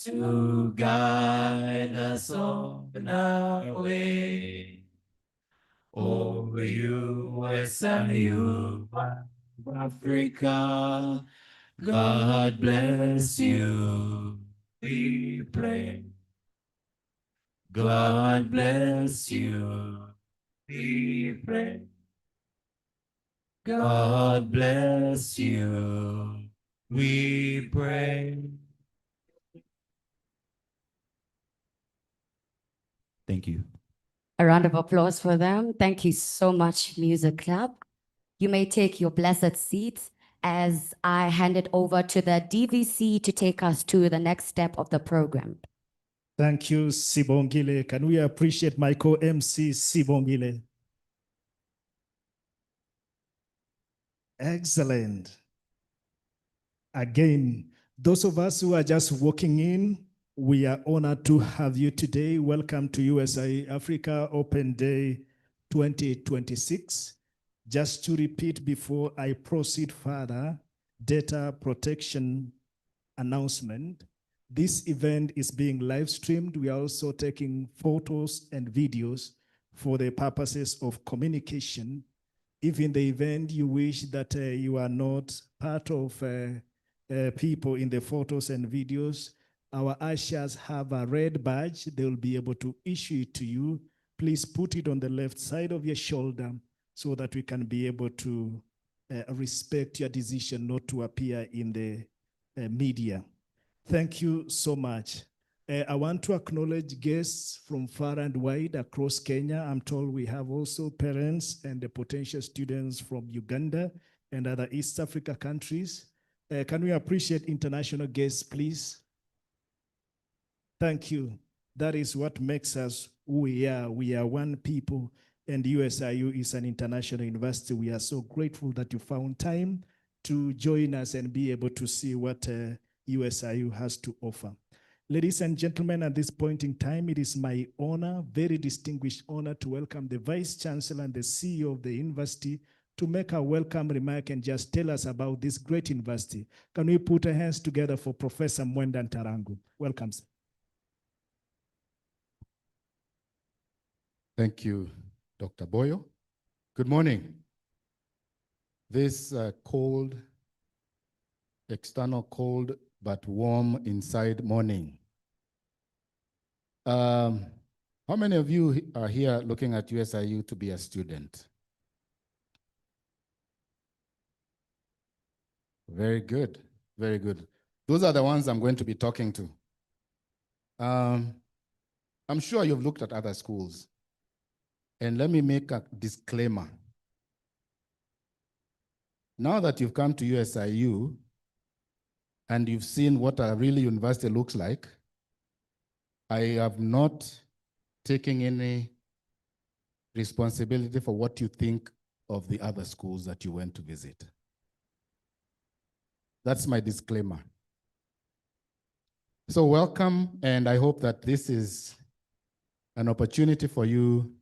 to guide us on our way. Oh, USIU, Africa, God bless you, we pray. God bless you, we pray. God bless you, we pray. Thank you. A round of applause for them. Thank you so much, Music Club. You may take your blessed seats as I hand it over to the DVC to take us to the next step of the program. Thank you, Sibongile. Can we appreciate my co-MC, Sibongile? Excellent. Again, those of us who are just walking in, we are honored to have you today. Welcome to USIU-Africa Open Day 2026. Just to repeat before I proceed further, data protection announcement. This event is being live streamed. We are also taking photos and videos for the purposes of communication. If in the event you wish that you are not part of people in the photos and videos, our ushers have a red badge. They will be able to issue it to you. Please put it on the left side of your shoulder so that we can be able to respect your decision not to appear in the media. Thank you so much. I want to acknowledge guests from far and wide across Kenya. I'm told we have also parents and the potential students from Uganda and other East Africa countries. Can we appreciate international guests, please? Thank you. That is what makes us who we are. We are one people, and USIU is an international university. We are so grateful that you found time to join us and be able to see what USIU has to offer. Ladies and gentlemen, at this point in time, it is my honor, very distinguished honor, to welcome the Vice Chancellor and the CEO of the university to make a welcome remark and just tell us about this great university. Can we put our hands together for Professor Mwenda Ntarangu? Welcome, sir. Thank you, Dr. Boyo. Good morning. This cold, external cold, but warm inside morning. How many of you are here looking at USIU to be a student? Very good, very good. Those are the ones I'm going to be talking to. I'm sure you've looked at other schools. And let me make a disclaimer. Now that you've come to USIU and you've seen what a real university looks like, I have not taken any responsibility for what you think of the other schools that you went to visit. That's my disclaimer. So welcome, and I hope that this is an opportunity for you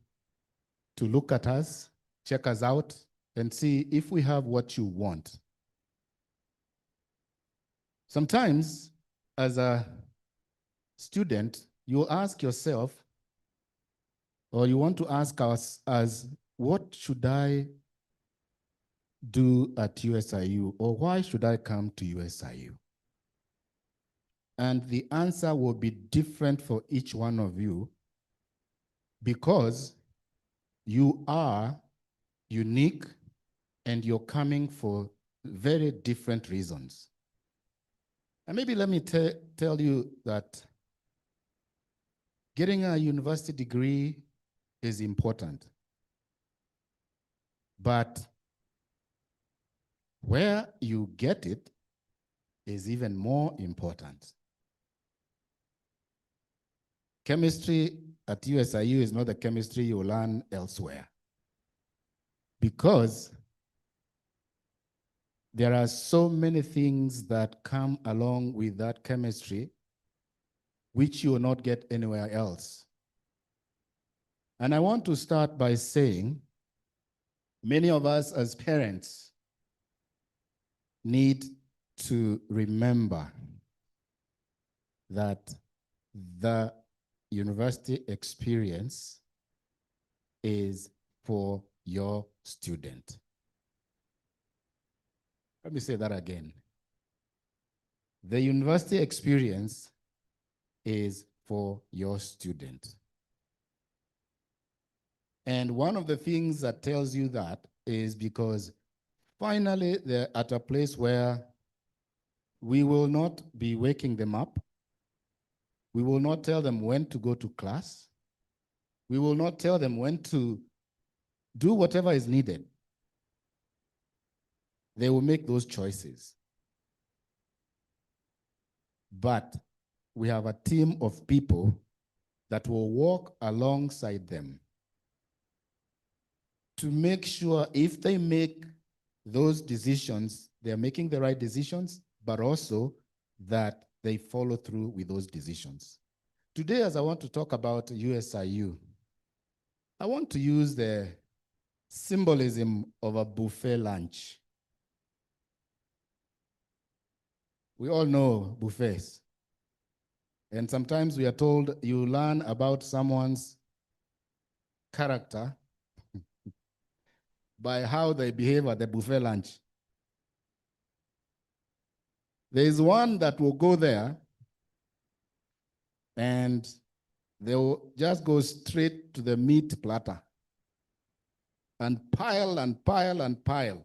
to look at us, check us out, and see if we have what you want. Sometimes, as a student, you ask yourself, or you want to ask us as, what should I do at USIU, or why should I come to USIU? And the answer will be different for each one of you because you are unique and you're coming for very different reasons. And maybe let me tell you that getting a university degree is important. But where you get it is even more important. Chemistry at USIU is not the chemistry you learn elsewhere, because there are so many things that come along with that chemistry which you will not get anywhere else. And I want to start by saying, many of us as parents need to remember that the university experience is for your student. Let me say that again. The university experience is for your student. And one of the things that tells you that is because finally they're at a place where we will not be waking them up. We will not tell them when to go to class. We will not tell them when to do whatever is needed. They will make those choices. But we have a team of people that will walk alongside them to make sure if they make those decisions, they're making the right decisions, but also that they follow through with those decisions. Today, as I want to talk about USIU, I want to use the symbolism of a buffet lunch. We all know buffets. And sometimes we are told you learn about someone's character by how they behave at the buffet lunch. There is one that will go there and they will just go straight to the meat platter and pile and pile and pile.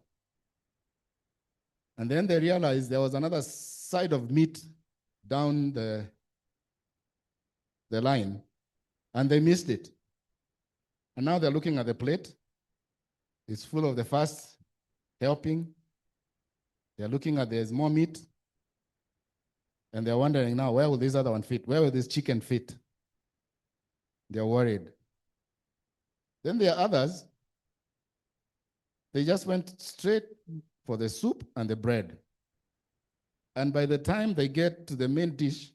And then they realized there was another side of meat down the line, and they missed it. And now they're looking at the plate. It's full of the first helping. They're looking at there's more meat. And they're wondering now, where will this other one fit? Where will this chicken fit? They're worried. Then there are others. They just went straight for the soup and the bread. And by the time they get to the main dish,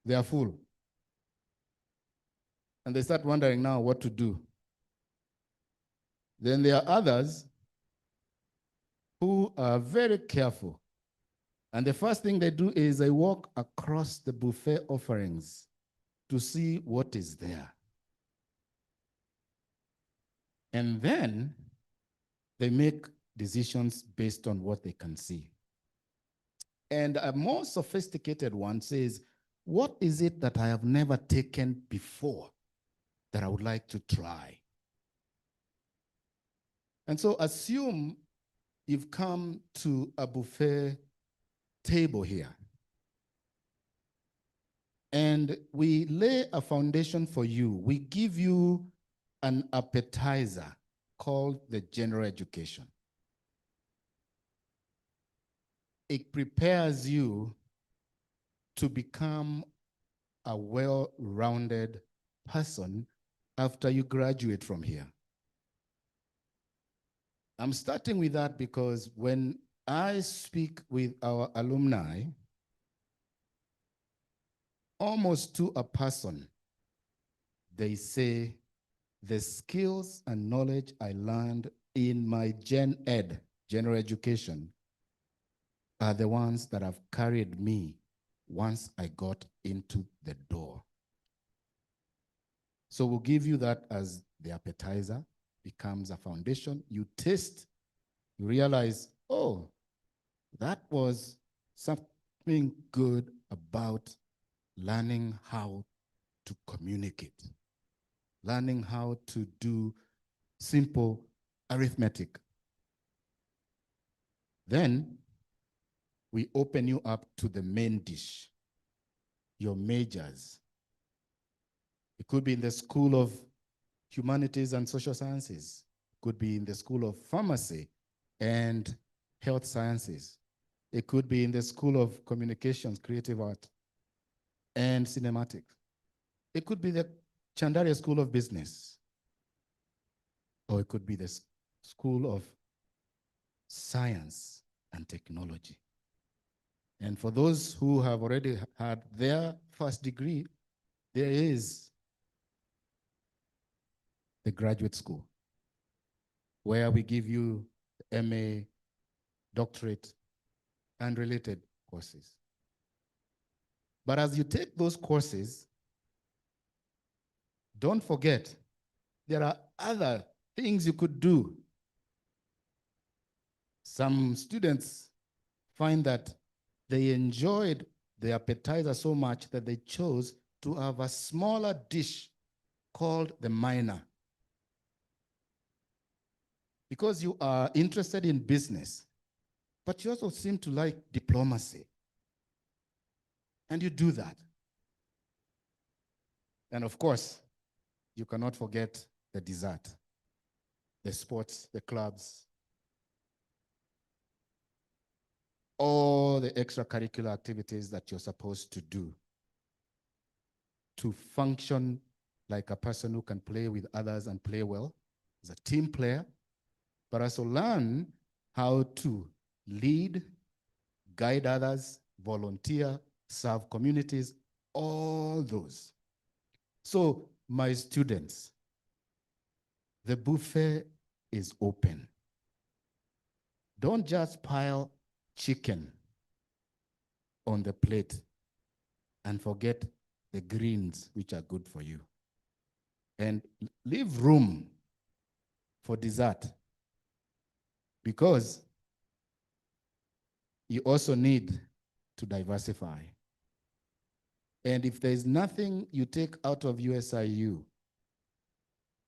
they are full. And they start wondering now what to do. Then there are others who are very careful. And the first thing they do is they walk across the buffet offerings to see what is there. And then they make decisions based on what they can see. And a more sophisticated one says, what is it that I have never taken before that I would like to try? And so assume you've come to a buffet table here. And we lay a foundation for you. We give you an appetizer called the general education. It prepares you to become a well-rounded person after you graduate from here. I'm starting with that because when I speak with our alumni, almost to a person, they say, the skills and knowledge I learned in my gen ed, general education, are the ones that have carried me once I got into the door. So we'll give you that as the appetizer, becomes a foundation. You taste, you realize, oh, that was something good about learning how to communicate, learning how to do simple arithmetic. Then we open you up to the main dish, your majors. It could be in the School of Humanities and Social Sciences. It could be in the School of Pharmacy and Health Sciences. It could be in the School of Communications, Creative Art, and Cinematics. It could be the Chandaria School of Business. Or it could be the School of Science and Technology. And for those who have already had their first degree, there is the graduate school, where we give you MA, doctorate, and related courses. But as you take those courses, don't forget, there are other things you could do. Some students find that they enjoyed the appetizer so much that they chose to have a smaller dish called the minor. Because you are interested in business, but you also seem to like diplomacy. And you do that. And of course, you cannot forget the dessert, the sports, the clubs, all the extracurricular activities that you're supposed to do to function like a person who can play with others and play well as a team player, but also learn how to lead, guide others, volunteer, serve communities, all those. So, my students, the buffet is open. Don't just pile chicken on the plate and forget the greens, which are good for you. And leave room for dessert, because you also need to diversify. And if there's nothing you take out of USIU,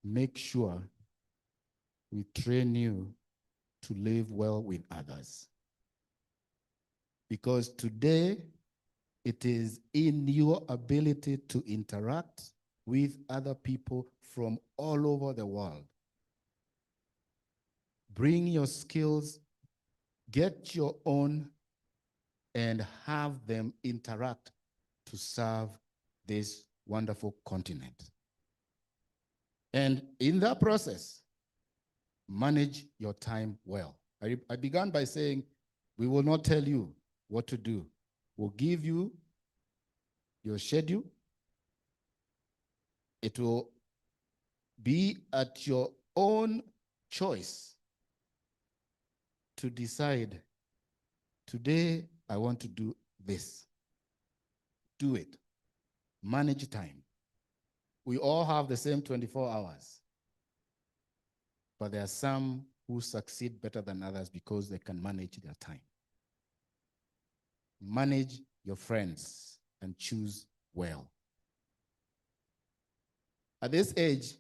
make sure we train you to live well with others. Because today, it is in your ability to interact with other people from all over the world. Bring your skills, get your own, and have them interact to serve this wonderful continent. And in that process, manage your time well. I began by saying, we will not tell you what to do. We'll give you your schedule. It will be at your own choice to decide, today I want to do this. Do it. Manage time. We all have the same 24 hours, but there are some who succeed better than others because they can manage their time. Manage your friends and choose well. At this age,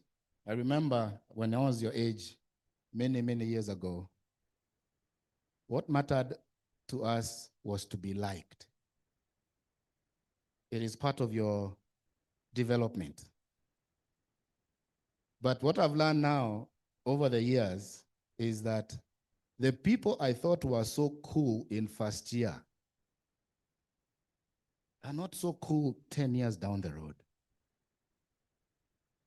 I remember when I was your age, many, many years ago, what mattered to us was to be liked. It is part of your development. But what I've learned now over the years is that the people I thought were so cool in first year are not so cool 10 years down the road.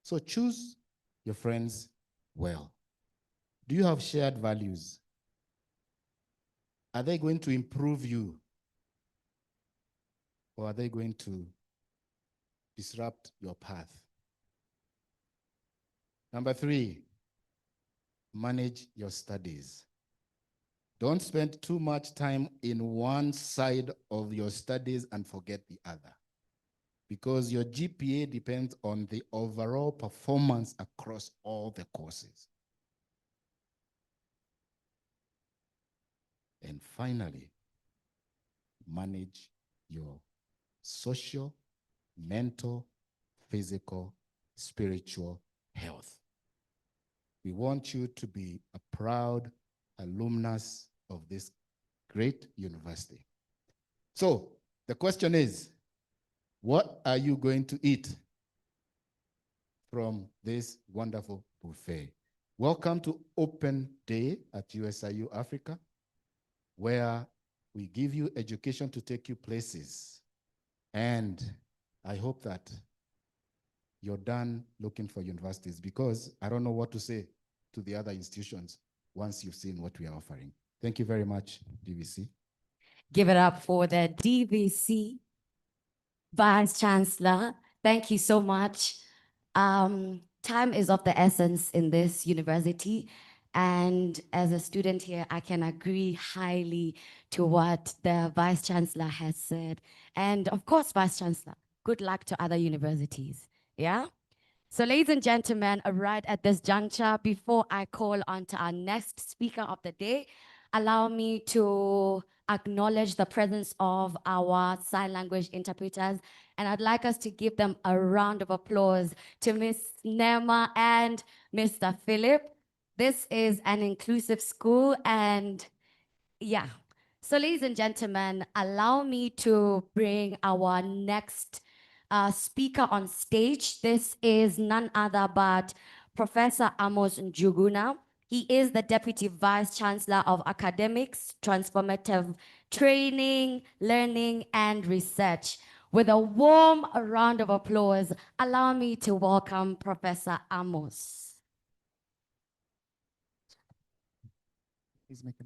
So choose your friends well. Do you have shared values? Are they going to improve you? Or are they going to disrupt your path? Number 3, manage your studies. Don't spend too much time in one side of your studies and forget the other, because your GPA depends on the overall performance across all the courses. And finally, manage your social, mental, physical, spiritual health. We want you to be a proud alumnus of this great university. So the question is, what are you going to eat from this wonderful buffet? Welcome to Open Day at USIU-Africa, where we give you education to take you places. And I hope that you're done looking for universities, because I don't know what to say to the other institutions once you've seen what we are offering. Thank you very much, DVC. Give it up for the DVC Vice Chancellor. Thank you so much. Time is of the essence in this university, And as a student here, I can agree highly to what the Vice Chancellor has said. And of course, Vice Chancellor, good luck to other universities. Yeah? So, ladies and gentlemen, right at this juncture, before I call on to our next speaker of the day, allow me to acknowledge the presence of our sign language interpreters. And I'd like us to give them a round of applause to Miss Nema and Mr. Philip. This is an inclusive school, and yeah. So, ladies and gentlemen, allow me to bring our next speaker on stage. This is none other but Professor Amos Njuguna. He is the Deputy Vice Chancellor of Academics, Transformative Training, Learning, and Research. With a warm round of applause, allow me to welcome Professor Amos. Please make a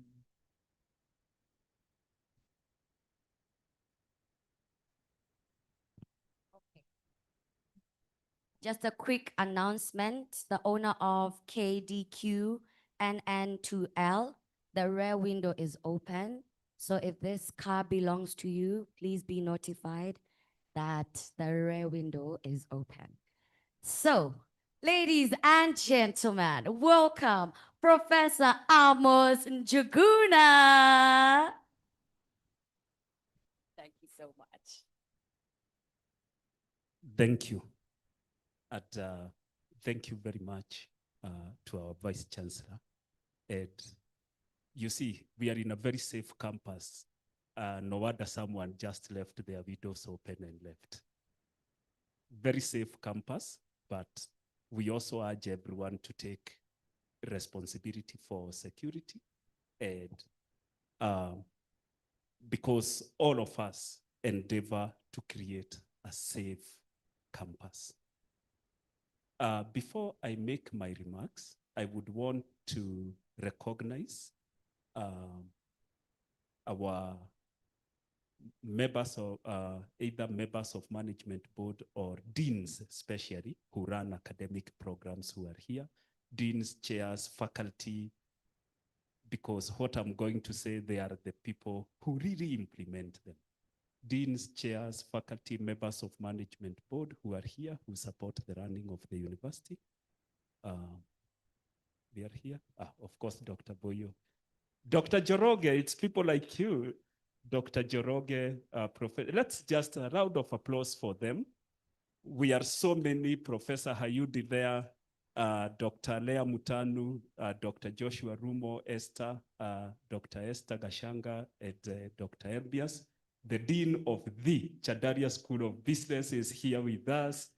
Just a quick announcement. The owner of KDQ NN2L, the rear window is open. So if this car belongs to you, please be notified that the rear window is open. So, ladies and gentlemen, welcome Professor Amos Njuguna. Thank you so much. Thank you. And thank you very much to our Vice Chancellor. And you see, we are in a very safe campus. No wonder someone just left their windows open and left. Very safe campus, but we also urge everyone to take responsibility for security. And because all of us endeavor to create a safe campus. Before I make my remarks, I would want to recognize our members of either members of management board or deans especially who run academic programs who are here, deans, chairs, faculty, because what I'm going to say, they are the people who really implement them. Deans, chairs, faculty, members of management board who are here, who support the running of the university. They are here. Of course, Dr. Boyo. Dr. Joroge, it's people like you. Dr. Joroge, let's just a round of applause for them. We are so many, Professor Hayudi there, Dr. Lea Mutanu, Dr. Joshua Rumo, Esther, Dr. Esther Gashanga, and Dr. Elbias. The Dean of the Chadaria School of Business is here with us.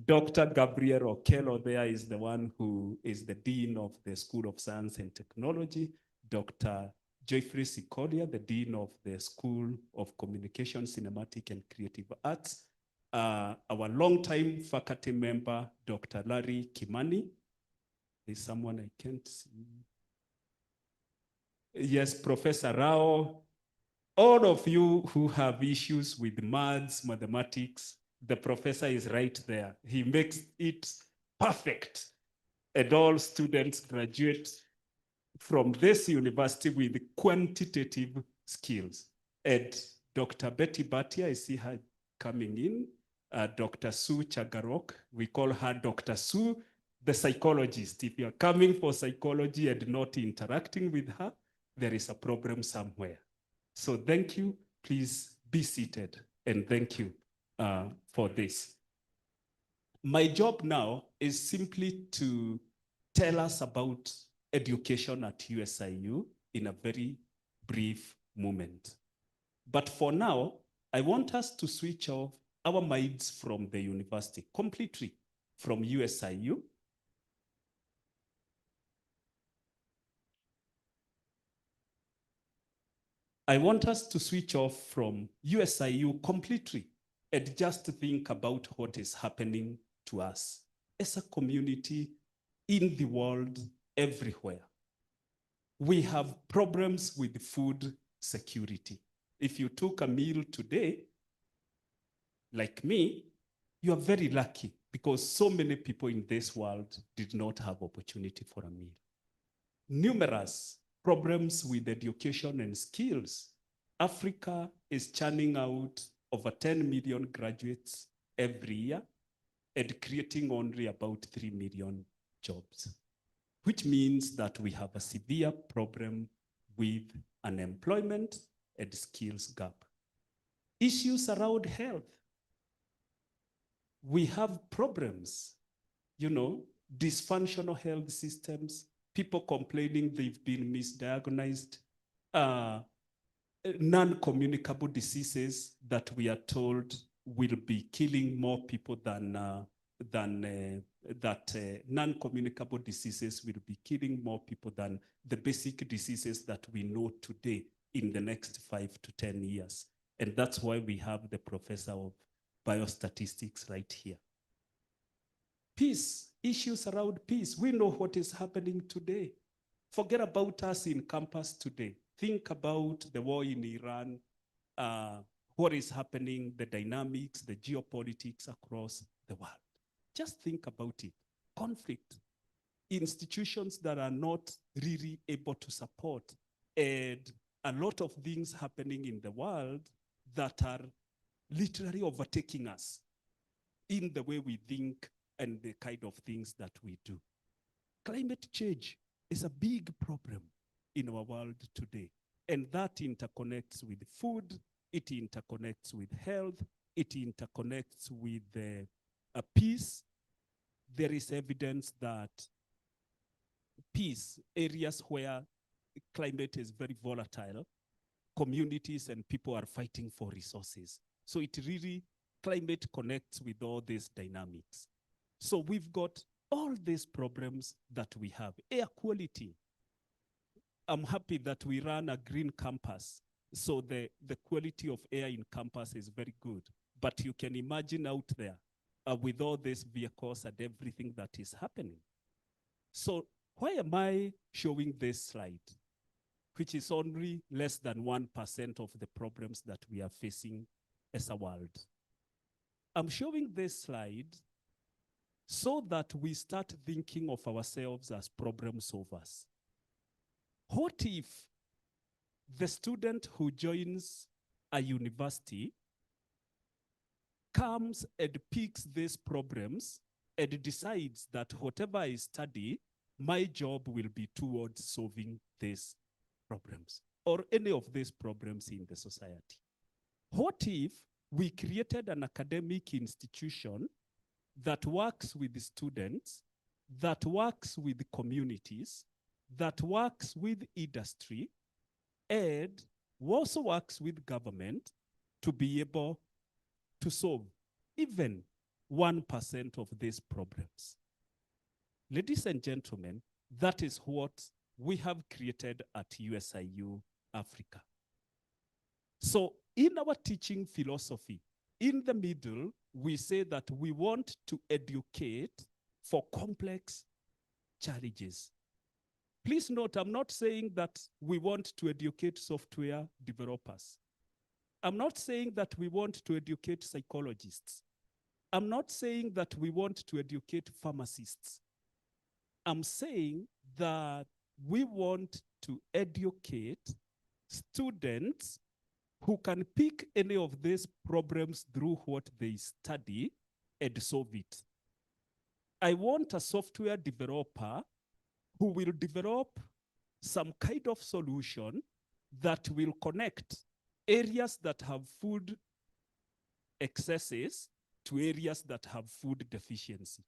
Dr. Gabriel Okello there is the one who is the Dean of the School of Science and Technology. Dr. Joyfrey Sikolia, the Dean of the School of Communication, Cinematic and Creative Arts. Our longtime faculty member, Dr. Larry Kimani. There's someone I can't see. Yes, Professor Rao. All of you who have issues with maths, mathematics, the professor is right there. He makes it perfect. And all students graduate from this university with quantitative skills. And Dr. Betty Bhatia, I see her coming in. Dr. Sue Chagarok, we call her Dr. Sue, the psychologist. If you're coming for psychology and not interacting with her, there is a problem somewhere. So thank you, please be seated, and thank you for this. My job now is simply to tell us about education at USIU in a very brief moment. But for now, I want us to switch off our minds from the university completely, from USIU. I want us to switch off from USIU completely and just think about what is happening to us as a community in the world, everywhere. We have problems with food security. If you took a meal today, like me, you are very lucky because so many people in this world did not have opportunity for a meal. numerous problems with education and skills. Africa is churning out over 10 million graduates every year and creating only about 3 million jobs, which means that we have a severe problem with unemployment and skills gap. Issues around health. We have problems, dysfunctional health systems, people complaining they've been misdiagnosed, non-communicable diseases that we are told will be killing more people than non-communicable diseases will be killing more people than the basic diseases that we know today in the next 5 to 10 years. And that's why we have the professor of biostatistics right here. Peace, issues around peace. We know what is happening today. Forget about us in campus today. Think about the war in Iran, what is happening, the dynamics, the geopolitics across the world. Just think about it. Conflict, institutions that are not really able to support, and a lot of things happening in the world that are literally overtaking us in the way we think and the kind of things that we do. Climate change is a big problem in our world today. And that interconnects with food, it interconnects with health, it interconnects with peace. There is evidence that peace, areas where climate is very volatile, communities and people are fighting for resources. So it really, climate connects with all these dynamics. So we've got all these problems that we have. Air quality. I'm happy that we run a green campus. So the quality of air in campus is very good. But you can imagine out there with all these vehicles and everything that is happening. So why am I showing this slide, which is only less than 1% of the problems that we are facing as a world? I'm showing this slide so that we start thinking of ourselves as problem solvers. What if the student who joins a university comes and picks these problems and decides that whatever I study, my job will be towards solving these problems or any of these problems in the society? What if we created an academic institution that works with the students, that works with communities, that works with industry, and also works with government to be able to solve even 1% of these problems? Ladies and gentlemen, that is what we have created at USIU-Africa. So in our teaching philosophy, in the middle, we say that we want to educate for complex challenges. Please note, I'm not saying that we want to educate software developers. I'm not saying that we want to educate psychologists. I'm not saying that we want to educate pharmacists. I'm saying that we want to educate students who can pick any of these problems through what they study and solve it. I want a software developer who will develop some kind of solution that will connect areas that have food excesses to areas that have food deficiency.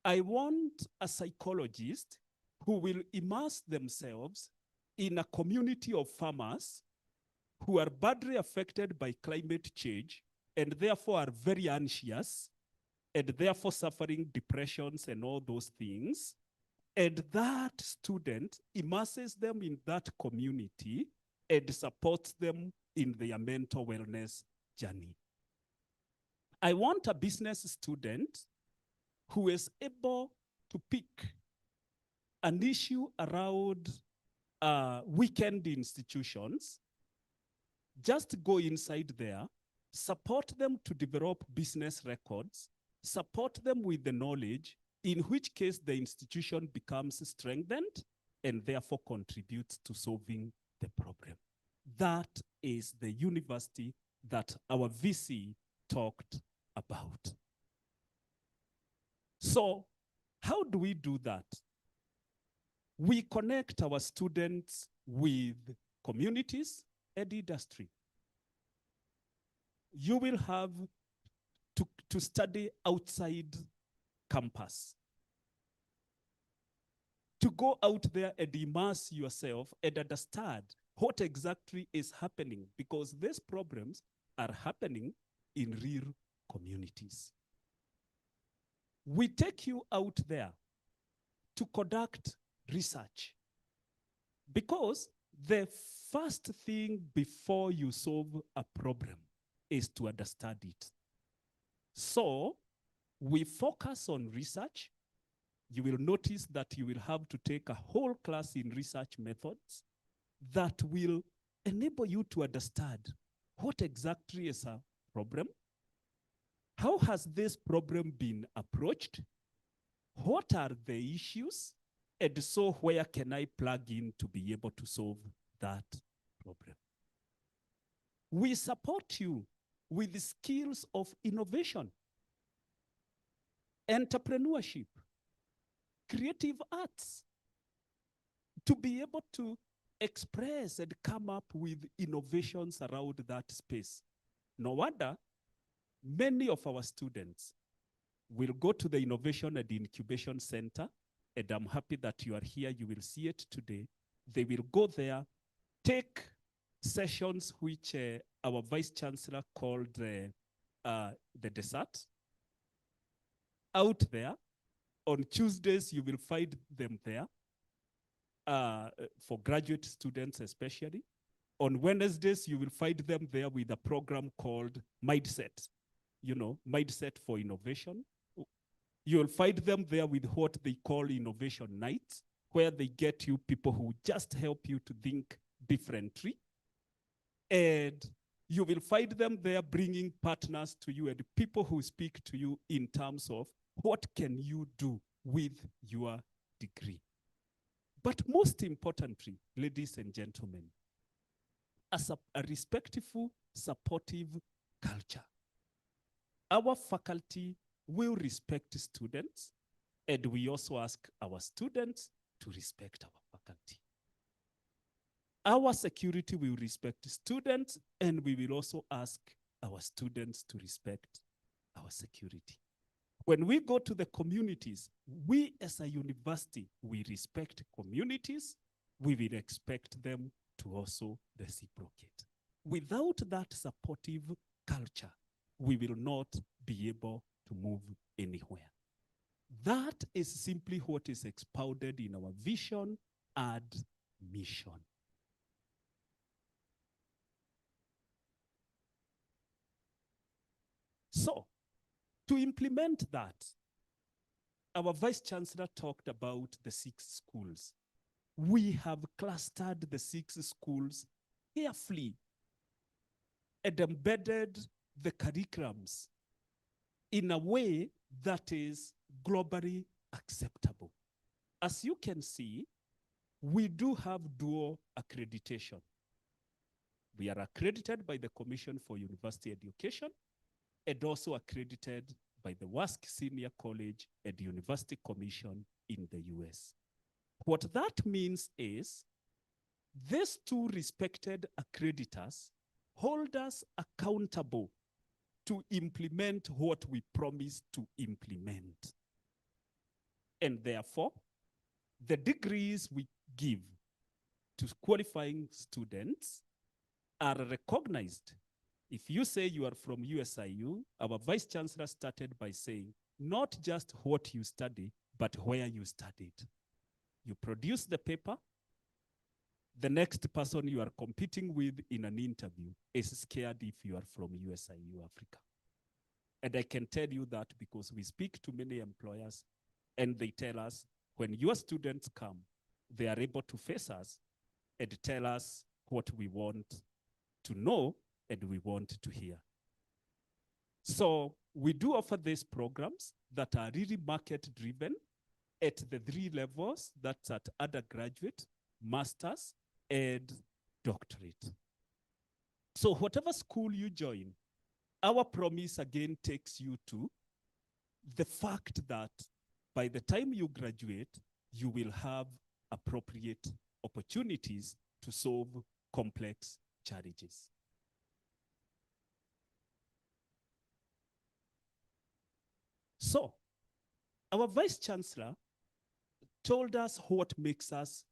I want a psychologist who will immerse themselves in a community of farmers who are badly affected by climate change and therefore are very anxious and therefore suffering depressions and all those things. And that student immerses them in that community and supports them in their mental wellness journey. I want a business student who is able to pick an issue around weekend institutions, just go inside there, support them to develop business records, support them with the knowledge, in which case the institution becomes strengthened, and therefore contributes to solving the problem. That is the university that our VC talked about. So how do we do that? We connect our students with communities and industry. You will have to study outside campus, to go out there and immerse yourself and understand what exactly is happening, because these problems are happening in real communities. We take you out there to conduct research, because the first thing before you solve a problem is to understand it. So we focus on research. You will notice that you will have to take a whole class in research methods that will enable you to understand what exactly is a problem, how has this problem been approached, what are the issues, and so where can I plug in to be able to solve that problem. We support you with the skills of innovation, entrepreneurship, creative arts, to be able to express and come up with innovations around that space. No wonder many of our students will go to the Innovation and Incubation Center, and I'm happy that you are here. You will see it today. They will go there, take sessions which our Vice Chancellor called the dessert. Out there, on Tuesdays, you will find them there, for graduate students especially. On Wednesdays, you will find them there with a program called Mindset, Mindset for Innovation. You'll find them there with what they call Innovation Nights, where they get you people who just help you to think differently. And you will find them there bringing partners to you and people who speak to you in terms of what can you do with your degree. But most importantly, ladies and gentlemen, as a respectful, supportive culture, our faculty will respect students, and we also ask our students to respect our faculty. Our security will respect students, and we will also ask our students to respect our security. When we go to the communities, we as a university, we respect communities. We will expect them to also reciprocate. Without that supportive culture, we will not be able to move anywhere. That is simply what is expounded in our vision and mission. So, to implement that, our Vice Chancellor talked about the 6 schools. We have clustered the 6 schools carefully and embedded the curriculums in a way that is globally acceptable. As you can see, we do have dual accreditation. We are accredited by the Commission for University Education and also accredited by the WASC Senior College and University Commission in the US. What that means is these 2 respected accreditors hold us accountable to implement what we promise to implement. And therefore, the degrees we give to qualifying students are recognized. If you say you are from USIU, our Vice Chancellor started by saying, not just what you study, but where you studied. You produce the paper, the next person you are competing with in an interview is scared if you are from USIU-Africa. And I can tell you that because we speak to many employers and they tell us, when your students come, they are able to face us and tell us what we want to know and we want to hear. So we do offer these programs that are really market-driven, at the 3 levels, that's at undergraduate, master's, and doctorate. So whatever school you join, our promise again takes you to the fact that by the time you graduate, you will have appropriate opportunities to solve complex challenges. So, our Vice Chancellor told us what makes us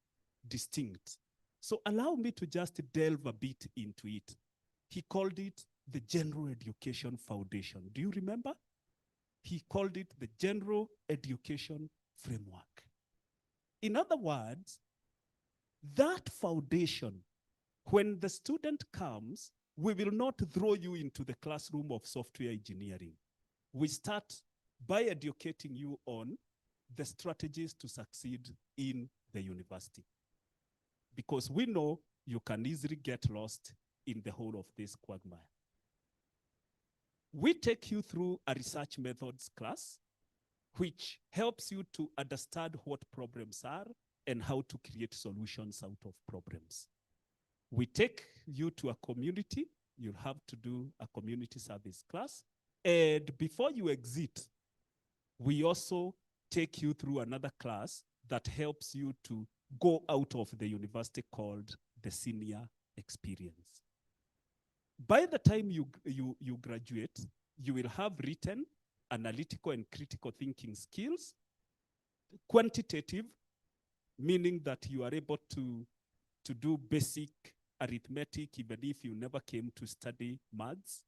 distinct. So allow me to just delve a bit into it. He called it the General Education Foundation. Do you remember? He called it the General Education Framework. In other words, that foundation, when the student comes, we will not throw you into the classroom of software engineering. We start by educating you on the strategies to succeed in the university. Because we know you can easily get lost in the whole of this quagmire. We take you through a research methods class, which helps you to understand what problems are and how to create solutions out of problems. We take you to a community. You'll have to do a community service class. And before you exit, we also take you through another class that helps you to go out of the university called the senior experience. By the time you graduate, you will have written, analytical and critical thinking skills, quantitative, meaning that you are able to do basic arithmetic even if you never came to study maths,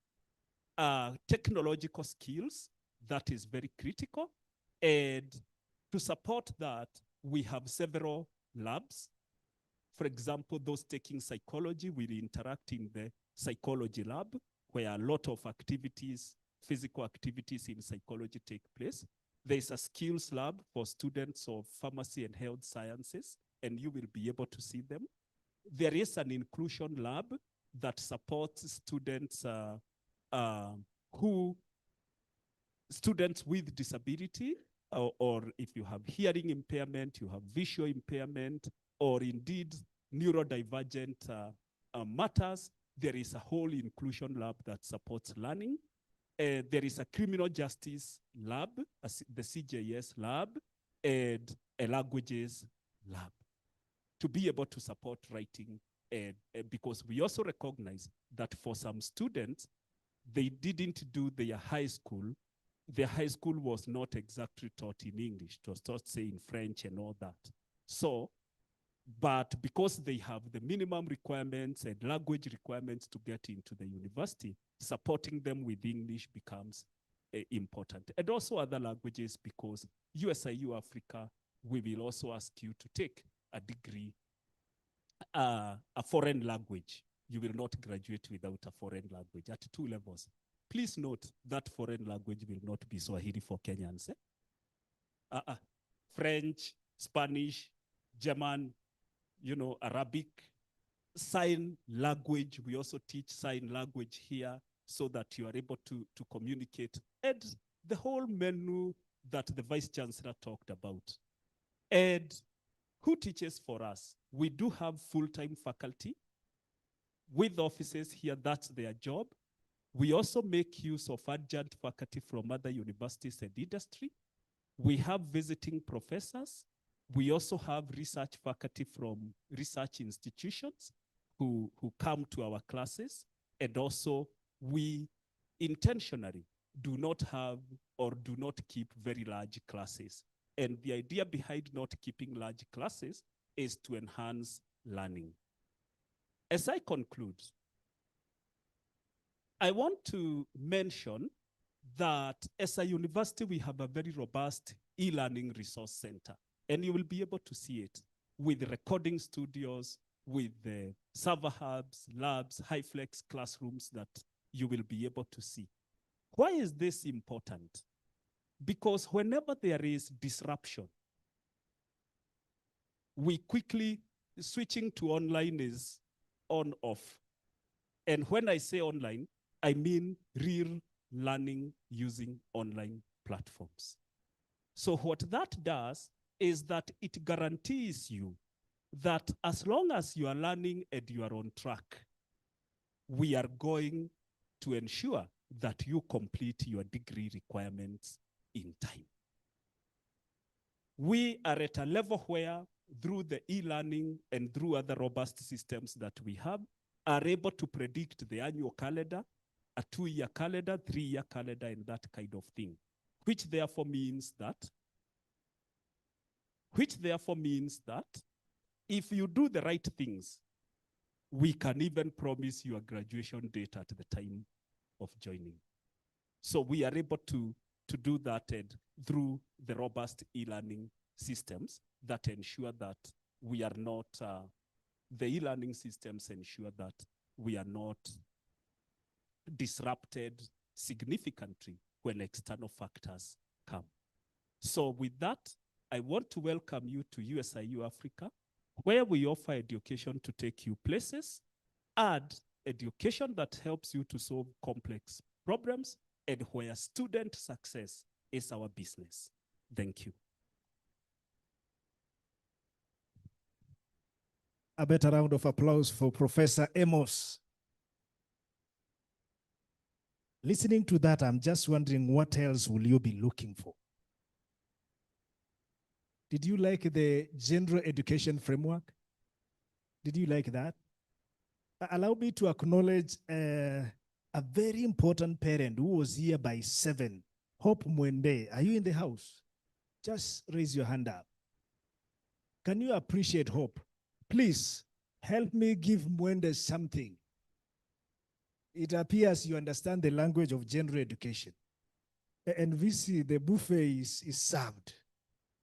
technological skills, that is very critical. And to support that, we have several labs. For example, those taking psychology will interact in the psychology lab, where a lot of activities, physical activities in psychology take place. There's a skills lab for students of pharmacy and health sciences, and you will be able to see them. There is an inclusion lab that supports students students with disability, or if you have hearing impairment, you have visual impairment, or indeed neurodivergent matters. There is a whole inclusion lab that supports learning. There is a criminal justice lab, the CJS lab, and a languages lab to be able to support writing. Because we also recognize that for some students, they didn't do their high school. Their high school was not exactly taught in English. It was taught, say, in French and all that. So, but because they have the minimum requirements and language requirements to get into the university, supporting them with English becomes important. And also other languages, because USIU-Africa, we will also ask you to take a degree, a foreign language. You will not graduate without a foreign language at 2 levels. Please note that foreign language will not be Swahili for Kenyans. French, Spanish, German, Arabic, sign language. We also teach sign language here so that you are able to communicate. And the whole menu that the Vice Chancellor talked about. And who teaches for us? We do have full-time faculty with offices here. That's their job. We also make use of adjunct faculty from other universities and industry. We have visiting professors. We also have research faculty from research institutions who come to our classes. And also, we intentionally do not have or do not keep very large classes. And the idea behind not keeping large classes is to enhance learning. As I conclude, I want to mention that as a university, we have a very robust e-learning resource center. And you will be able to see it with recording studios, with the server hubs, labs, high-flex classrooms that you will be able to see. Why is this important? Because whenever there is disruption, we quickly, switching to online is on-off. And when I say online, I mean real learning using online platforms. So what that does is that it guarantees you that as long as you are learning and you are on track, we are going to ensure that you complete your degree requirements in time. We are at a level where, through the e-learning and through other robust systems that we have, are able to predict the annual calendar, a 2-year calendar, 3-year calendar, and that kind of thing, which therefore means that if you do the right things, we can even promise you a graduation date at the time of joining. So we are able to do that and through the robust e-learning systems that ensure that we are not, the e-learning systems ensure that we are not disrupted significantly when external factors come. So with that, I want to welcome you to USIU-Africa, where we offer education to take you places, and education that helps you to solve complex problems, and where student success is our business. Thank you. A better round of applause for Professor Amos. Listening to that, I'm just wondering, what else will you be looking for? Did you like the general education framework? Did you like that? Allow me to acknowledge a very important parent who was here by 7. Hope Mwende. Are you in the house? Just raise your hand up. Can you appreciate Hope? Please help me give Mwende something. It appears you understand the language of general education. And VC, the buffet is served.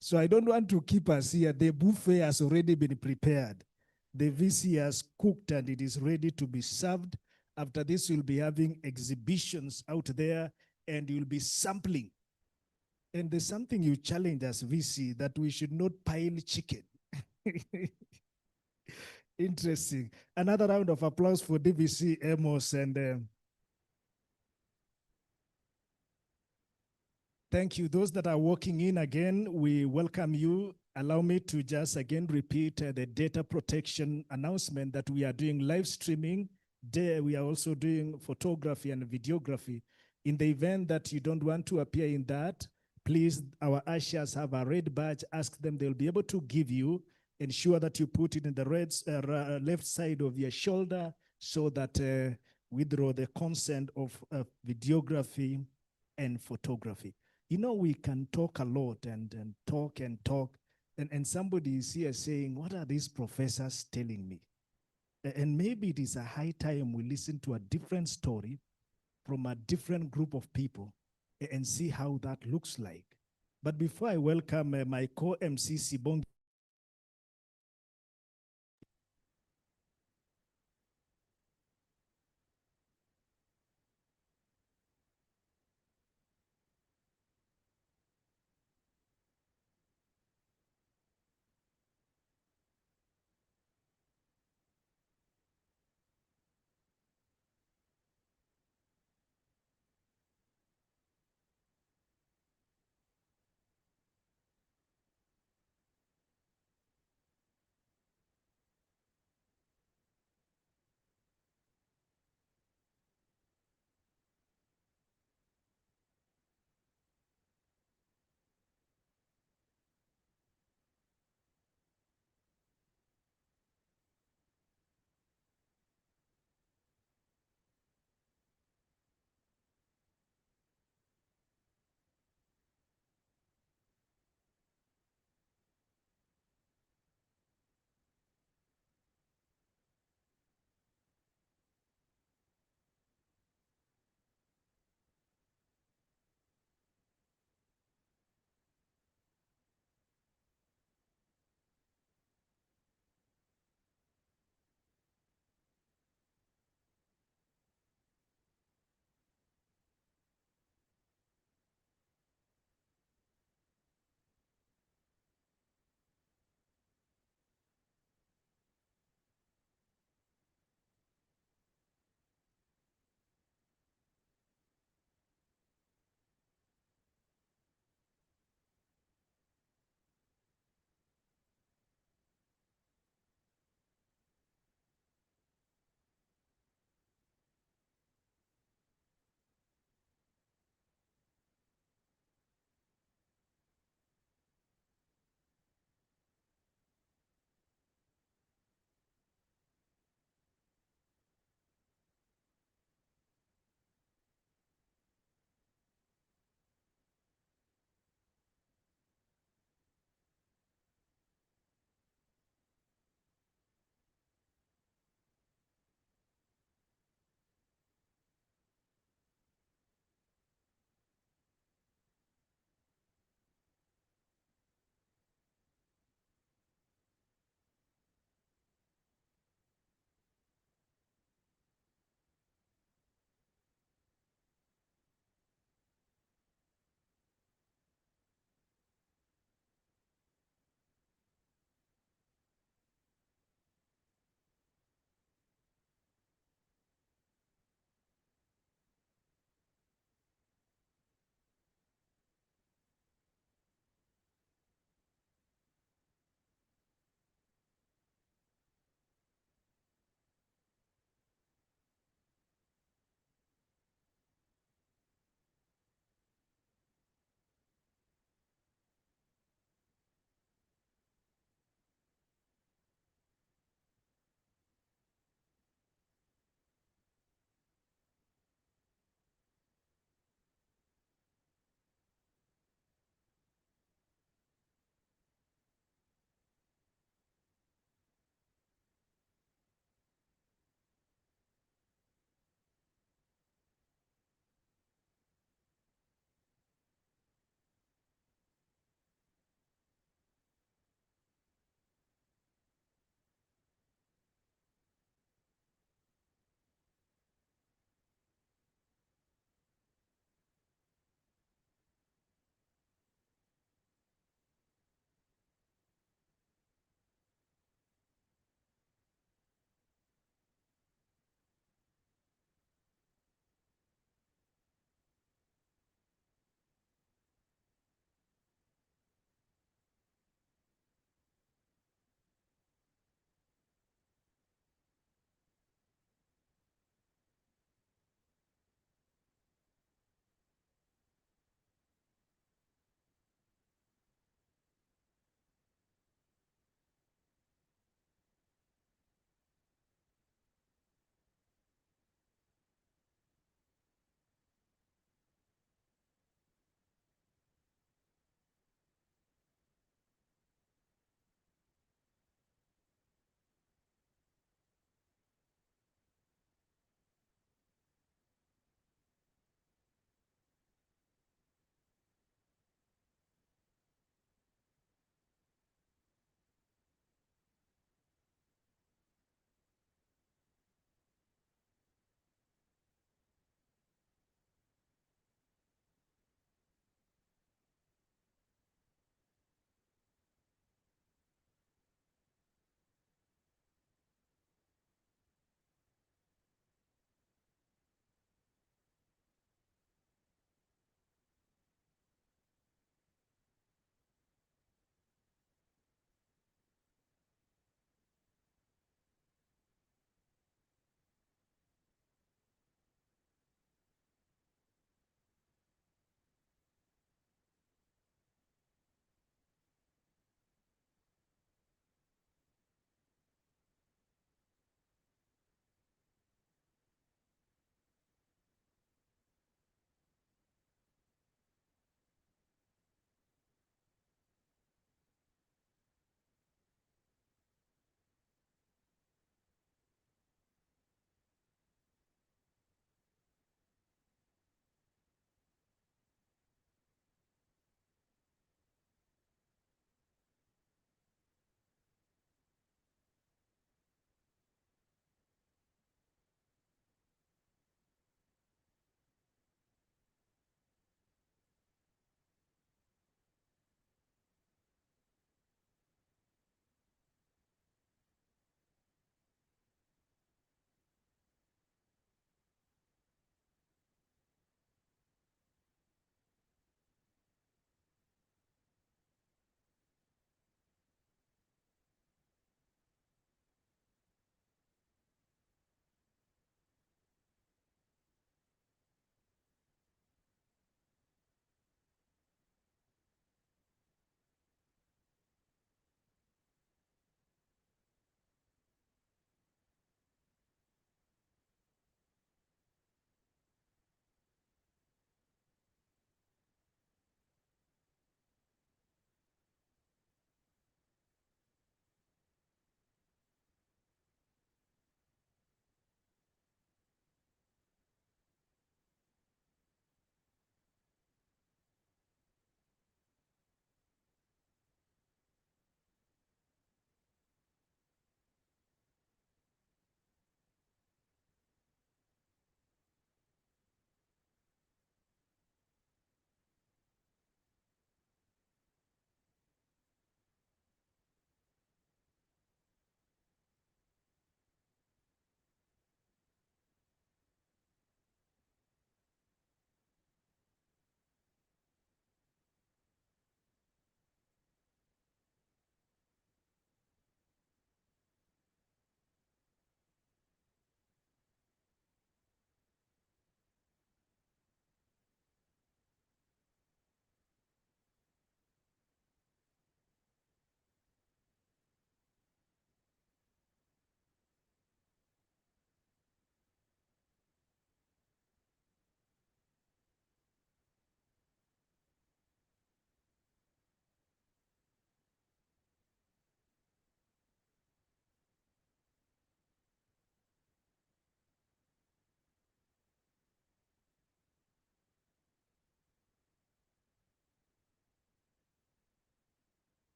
So I don't want to keep us here. The buffet has already been prepared. The VC has cooked and it is ready to be served. After this, we'll be having exhibitions out there and you'll be sampling. And there's something you challenge us, VC, that we should not pile chicken. Interesting. Another round of applause for DVC Amos. And thank you. Those that are walking in again, we welcome you. Allow me to just again repeat the data protection announcement that we are doing live streaming. We are also doing photography and videography. In the event that you don't want to appear in that, please, our ushers have a red badge. Ask them, they'll be able to give you. Ensure that you put it in the left side of your shoulder so that we draw the consent of videography and photography. You know, we can talk a lot and talk and talk. And somebody is here saying, what are these professors telling me? And maybe it is a high time we listen to a different story from a different group of people and see how that looks like. But before I welcome my co-MC Sibong,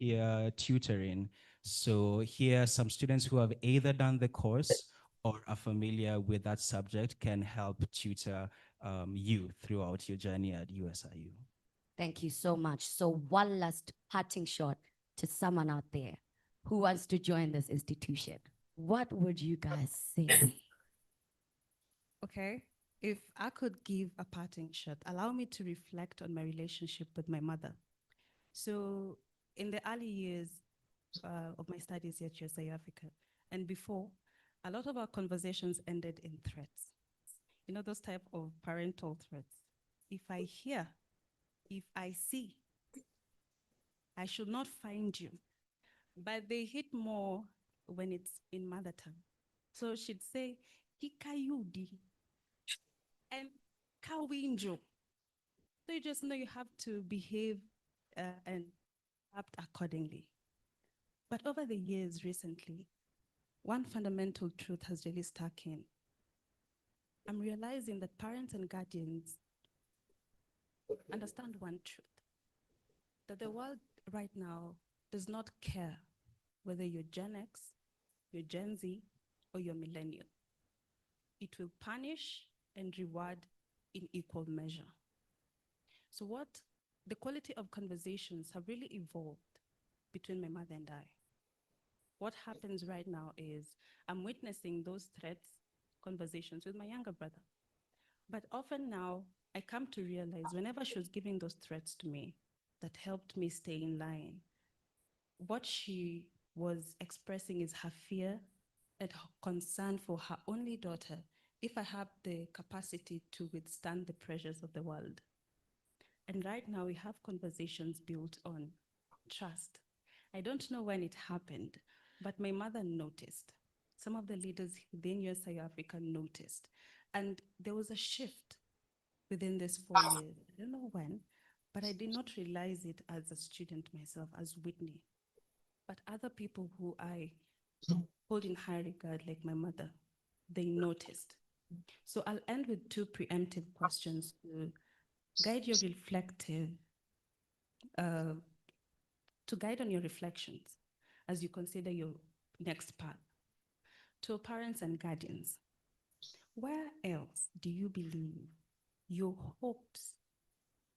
Here, tutoring. So here, some students who have either done the course or are familiar with that subject can help tutor you throughout your journey at USIU. Thank you so much. So one last parting shot to someone out there who wants to join this institution. What would you guys say? Okay. If I could give a parting shot, allow me to reflect on my relationship with my mother. So, in the early years of my studies here at USIU-Africa, and before, a lot of our conversations ended in threats. You know, those type of parental threats. If I hear, if I see, I should not find you. But they hit more when it's in mother tongue. So she'd say, Hikayudi and Kawinjo. So you just know you have to behave and act accordingly. But over the years recently, one fundamental truth has really stuck in. I'm realizing that parents and guardians understand one truth, that the world right now does not care whether you're Gen X, you're Gen Z, or you're millennial. It will punish and reward in equal measure. So the quality of conversations have really evolved between my mother and I. What happens right now is I'm witnessing those threats conversations with my younger brother. But often now I come to realize whenever she was giving those threats to me that helped me stay in line, what she was expressing is her fear and her concern for her only daughter if I have the capacity to withstand the pressures of the world. And right now we have conversations built on trust. I don't know when it happened, but my mother noticed. Some of the leaders within USIU-Africa noticed. And there was a shift within these 4 years. I don't know when, but I did not realize it as a student myself, as Whitney. But other people who I hold in high regard, like my mother, they noticed. So I'll end with two preemptive questions to guide your to guide on your reflections as you consider your next path. To parents and guardians, where else do you believe your hopes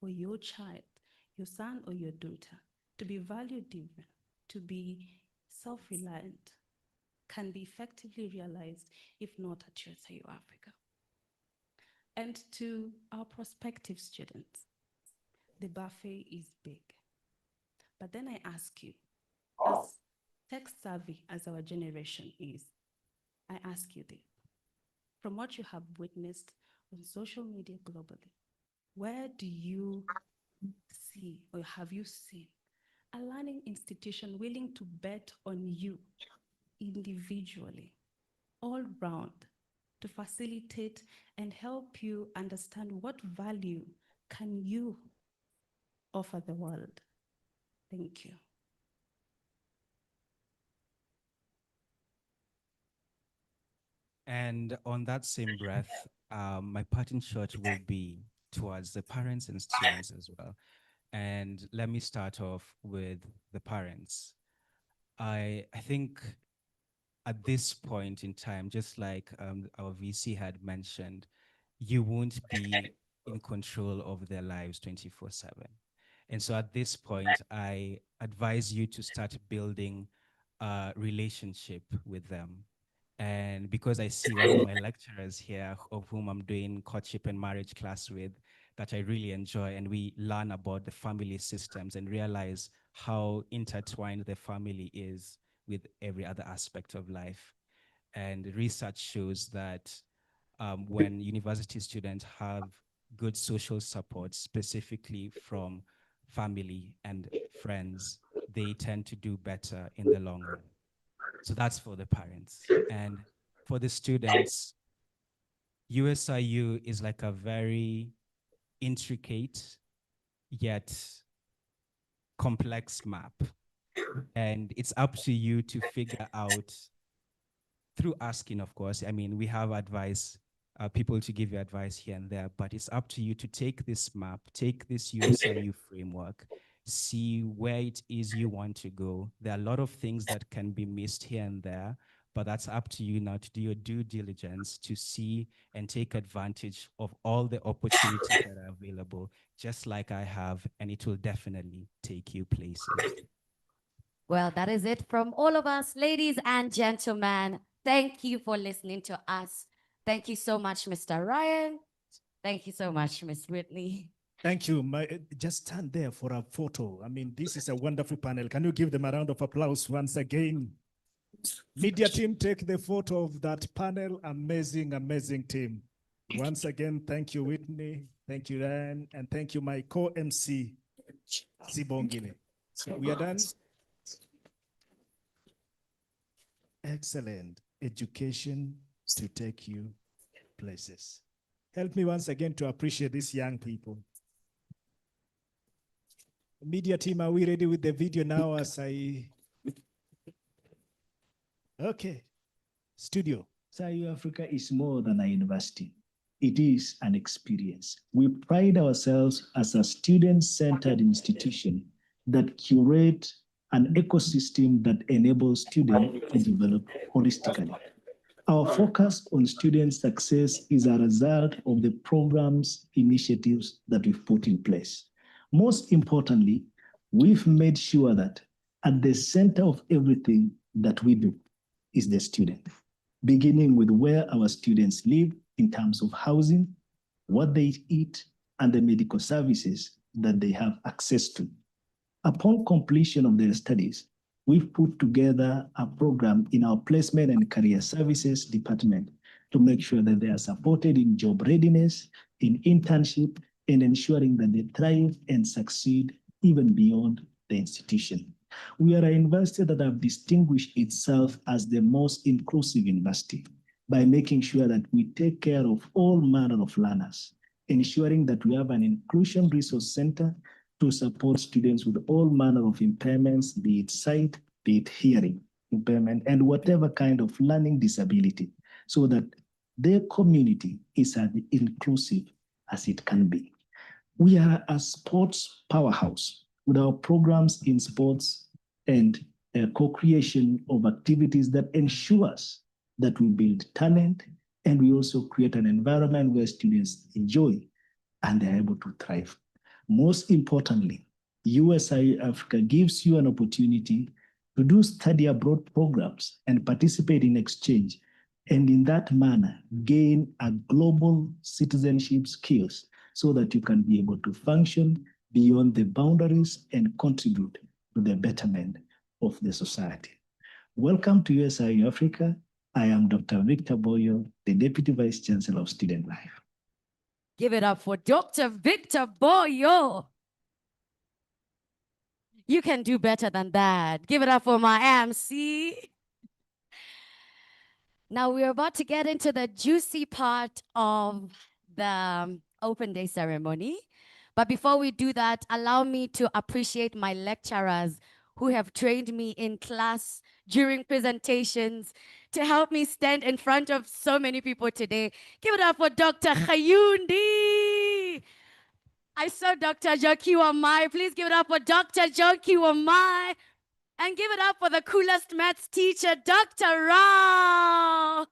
for your child, your son or your daughter, to be value-driven, to be self-reliant, can be effectively realized if not at USIU-Africa? And to our prospective students, the buffet is big. But then I ask you, as tech-savvy as our generation is, I ask you this. From what you have witnessed on social media globally, where do you see or have you seen a learning institution willing to bet on you individually, all round, to facilitate and help you understand what value can you offer the world? Thank you. And on that same breath, my parting shot will be towards the parents and students as well. And let me start off with the parents. I think at this point in time, just like our VC had mentioned, you won't be in control of their lives 24/7. And so at this point, I advise you to start building a relationship with them. And because I see one of my lecturers here of whom I'm doing courtship and marriage class with, that I really enjoy. And we learn about the family systems and realize how intertwined the family is with every other aspect of life. And research shows that when university students have good social support, specifically from family and friends, they tend to do better in the long run. So that's for the parents. And for the students, USIU is like a very intricate yet complex map. And it's up to you to figure out through asking, of course. I mean, we have advice, people to give you advice here and there, but it's up to you to take this map, take this USIU framework, see where it is you want to go. There are a lot of things that can be missed here and there, but that's up to you now to do your due diligence to see and take advantage of all the opportunities that are available, just like I have, and it will definitely take you places. Well, that is it from all of us, ladies and gentlemen. Thank you for listening to us. Thank you so much, Mr. Ryan. Thank you so much, Miss Whitney. Thank you. Just stand there for a photo. I mean, this is a wonderful panel. Can you give them a round of applause once again? Media team, take the photo of that panel. Amazing, amazing team. Once again, thank you, Whitney. Thank you, Ryan. And thank you, my co-MC, Zibongile. We are done. Excellent education to take you places. Help me once again to appreciate these young people. Media team, are we ready with the video now as I... Okay. Studio. USIU-Africa is more than a university. It is an experience. We pride ourselves as a student-centered institution that curate an ecosystem that enables students to develop holistically. Our focus on student success is a result of the programs, initiatives that we've put in place. Most importantly, we've made sure that at the center of everything that we do is the student, beginning with where our students live in terms of housing, what they eat, and the medical services that they have access to. Upon completion of their studies, we've put together a program in our Placement and Career Services department to make sure that they are supported in job readiness, in internship, and ensuring that they thrive and succeed even beyond the institution. We are a university that have distinguished itself as the most inclusive university by making sure that we take care of all manner of learners, ensuring that we have an inclusion resource center to support students with all manner of impairments, be it sight, be it hearing impairment, and whatever kind of learning disability, so that their community is as inclusive as it can be. We are a sports powerhouse with our programs in sports and co-creation of activities that ensures that we build talent, and we also create an environment where students enjoy and they're able to thrive. Most importantly, USIU-Africa gives you an opportunity to do study abroad programs and participate in exchange, and in that manner, gain a global citizenship skills so that you can be able to function beyond the boundaries and contribute to the betterment of the society. Welcome to USIU-Africa. I am Dr. Victor Boyo, the Deputy Vice Chancellor of Student Life. Give it up for Dr. Victor Boyo. You can do better than that. Give it up for my MC. Now we're about to get into the juicy part of the open day ceremony. But before we do that, allow me to appreciate my lecturers who have trained me in class during presentations to help me stand in front of so many people today. Give it up for Dr. Khayundi. I saw Dr. Joki Wamai. Please give it up for Dr. Joki Wamai. And give it up for the coolest maths teacher, Dr. Rao.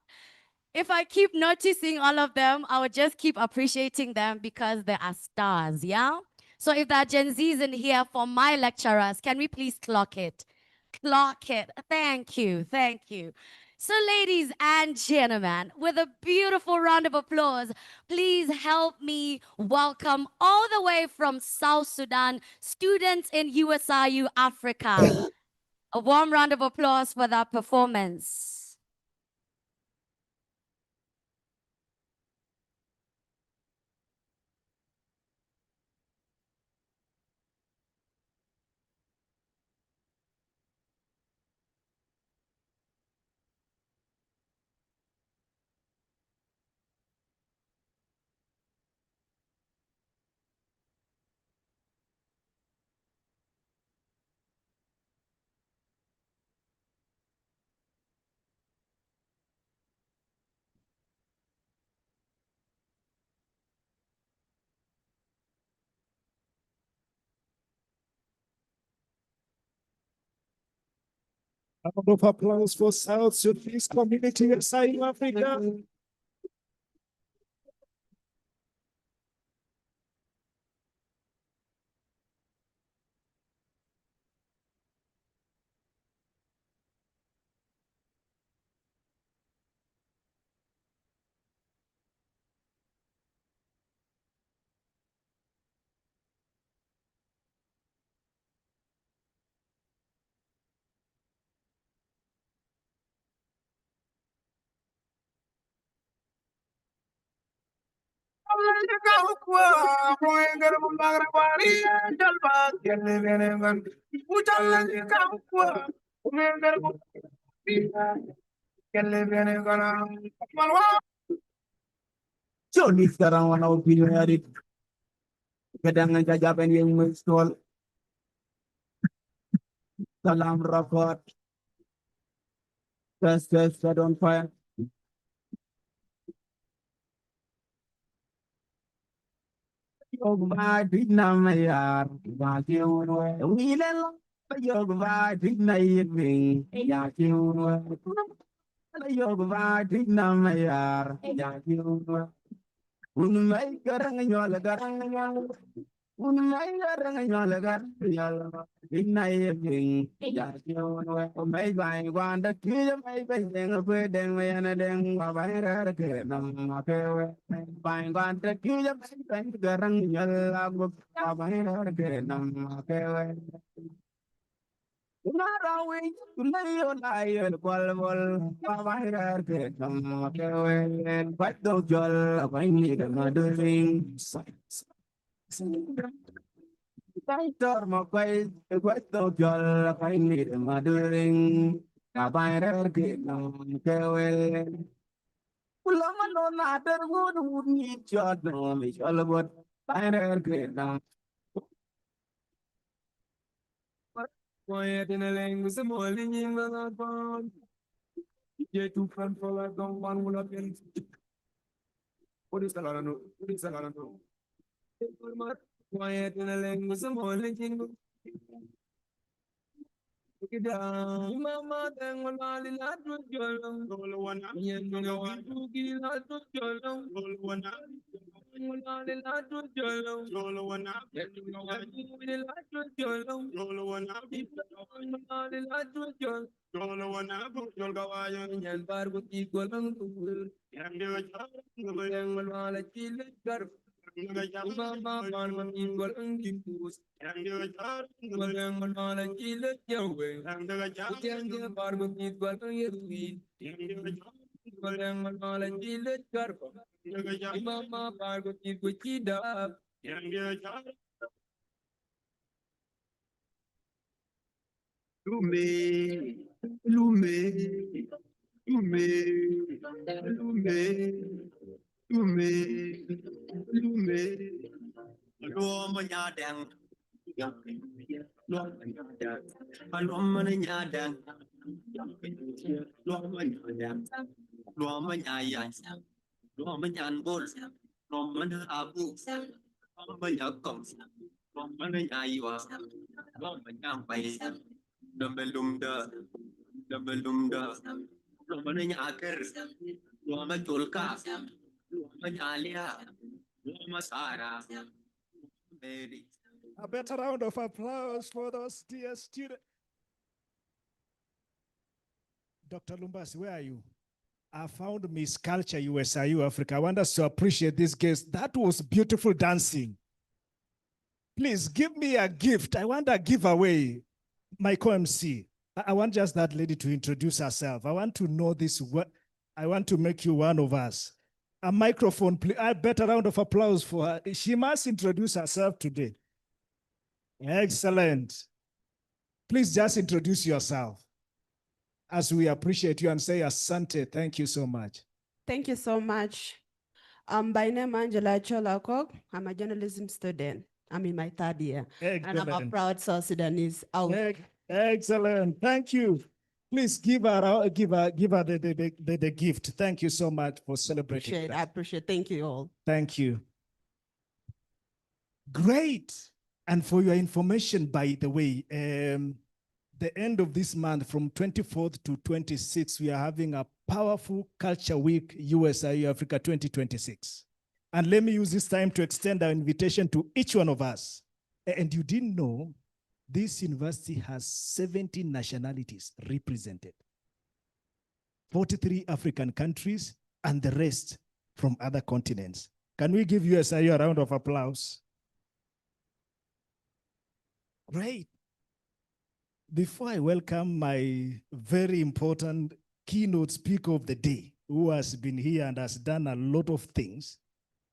If I keep noticing all of them, I would just keep appreciating them because they are stars, yeah? So if there are Gen Zs in here for my lecturers, can we please clock it? Clock it. Thank you, thank you. So, ladies and gentlemen, with a beautiful round of applause, please help me welcome all the way from South Sudan, students in USIU Africa. A warm round of applause for that performance. Round of applause for South Sudanese community USIU Africa. Johnny sekarang wana opinion ya di kadang jajapan yang mestol salam rapat tes on fire yog ba dinna mayar ba kiunwe wilen yog ba dinna yibing ya kiunwe yog ba dinna mayar ya kiunwe unmai garang nyol unmai garang nyol gar yalla dinna yibing ya kiunwe mai bai gwanda kiyo mai bai deng pe deng yana deng ba bai ra ke nam ke we bai gwanda kiyo mai bai garang nyol abu ba bai ra ke nam ke we Unarawi, unayo na yun, kwal, pamahira ke kewen, pato jol, paini ka maduring, Taitor mo kway, pato jol, paini ka maduring, pamahira ke kewen, ulama no nader wood ni jod no mi jolabot, pamahira ke Quiet in a language, the morning in the bond. Yet to front for like don't one will appear. What is the Lano? What is the Lano? Quiet in a language, the morning in the Mama, then when I not to Jolam, one up, you know, to kill out to Jolam, one up. When I not to Jolam, one up, you know, I will not to Jolam, one up. If I not to Jolam, one up, you'll go iron and bar with equal to and do it. Then when I kill it, Mama, man, equal and give boost. And do it. When I kill it, your way. And the Jang bar with equal to your weed. When I kill it, Garbo. Mama, bar with equal cheetah. Lume, lume, lume, lume, lume, lume, nyadang, lume nyadang, lume nyadang, lume nyadang, lume nyayang, lume nyanbol, lume abu, lume nyakong, lume nyaywa, lume nyampai, lume lumda, lume lumda, lume nyakir, lume julka, lume nyalia, lume sara, Mary. A better round of applause for those dear students. Dr. Lumbasi, where are you? I found Miss Culture USIU-Africa. I want us to appreciate this guest. That was beautiful dancing. Please give me a gift. I want a giveaway. My co-MC. I want just that lady to introduce herself. I want to know this. I want to make you one of us. A microphone, please. I bet a round of applause for her. She must introduce herself today. Excellent. Please just introduce yourself as we appreciate you and say asante. Thank you so much. Thank you so much. By name Angela Cholakok. I'm a journalism student. I'm in my third year. And I'm a Excellent. proud South Sudanese. Out. Excellent. Thank you. Please give her the gift. Thank you so much for celebrating. I appreciate. Thank you all. Thank you. Great. And for your information, by the way, the end of this month, from 24th to 26th, we are having a powerful Culture Week USIU-Africa 2026. And let me use this time to extend our invitation to each one of us. And you didn't know, this university has 70 nationalities represented, 43 African countries, and the rest from other continents. Can we give USIU a round of applause? Great. Before I welcome my very important keynote speaker of the day, who has been here and has done a lot of things,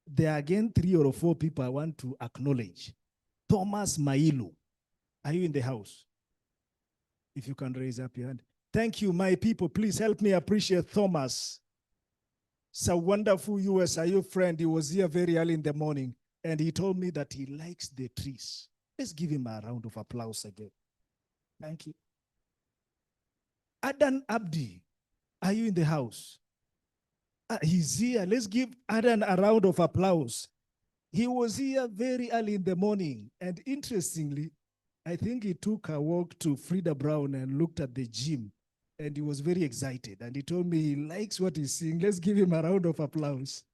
there are again 3 or 4 people I want to acknowledge. Thomas Mailu. Are you in the house? If you can raise up your hand. Thank you, my people. Please help me appreciate Thomas. It's a wonderful USIU friend. He was here very early in the morning, and he told me that he likes the trees. Let's give him a round of applause again. Thank you. Adan Abdi, are you in the house? He's here. Let's give Adan a round of applause. He was here very early in the morning, and interestingly, I think he took a walk to Frida Brown and looked at the gym, and he was very excited, and he told me he likes what he's seeing. Let's give him a round of applause.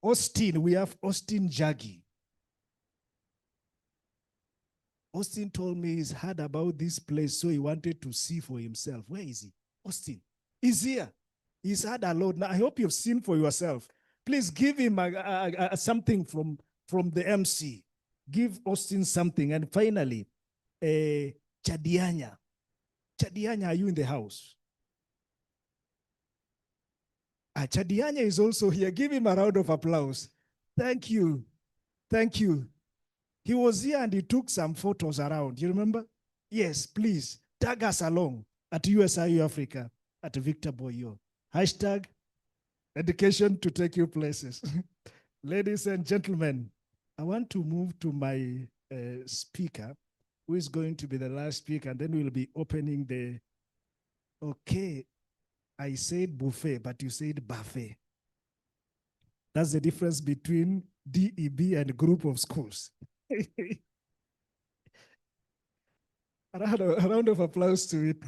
Austin, we have Austin Jaggi. Austin told me he's heard about this place, so he wanted to see for himself. Where is he? Austin. He's here. He's heard a lot. Now, I hope you've seen for yourself. Please give him something from the MC. Give Austin something. And finally, Chadianya. Chadianya, are you in the house? Chadianya is also here. Give him a round of applause. Thank you. Thank you. He was here and he took some photos around. You remember? Yes, please tag us along at USIU-Africa at Victor Boyo. Hashtag education to take you places. Ladies and gentlemen, I want to move to my speaker, who is going to be the last speaker, and then we'll be opening the, okay, I said buffet, but you said buffet. That's the difference between DEB and group of schools. A round of applause to it.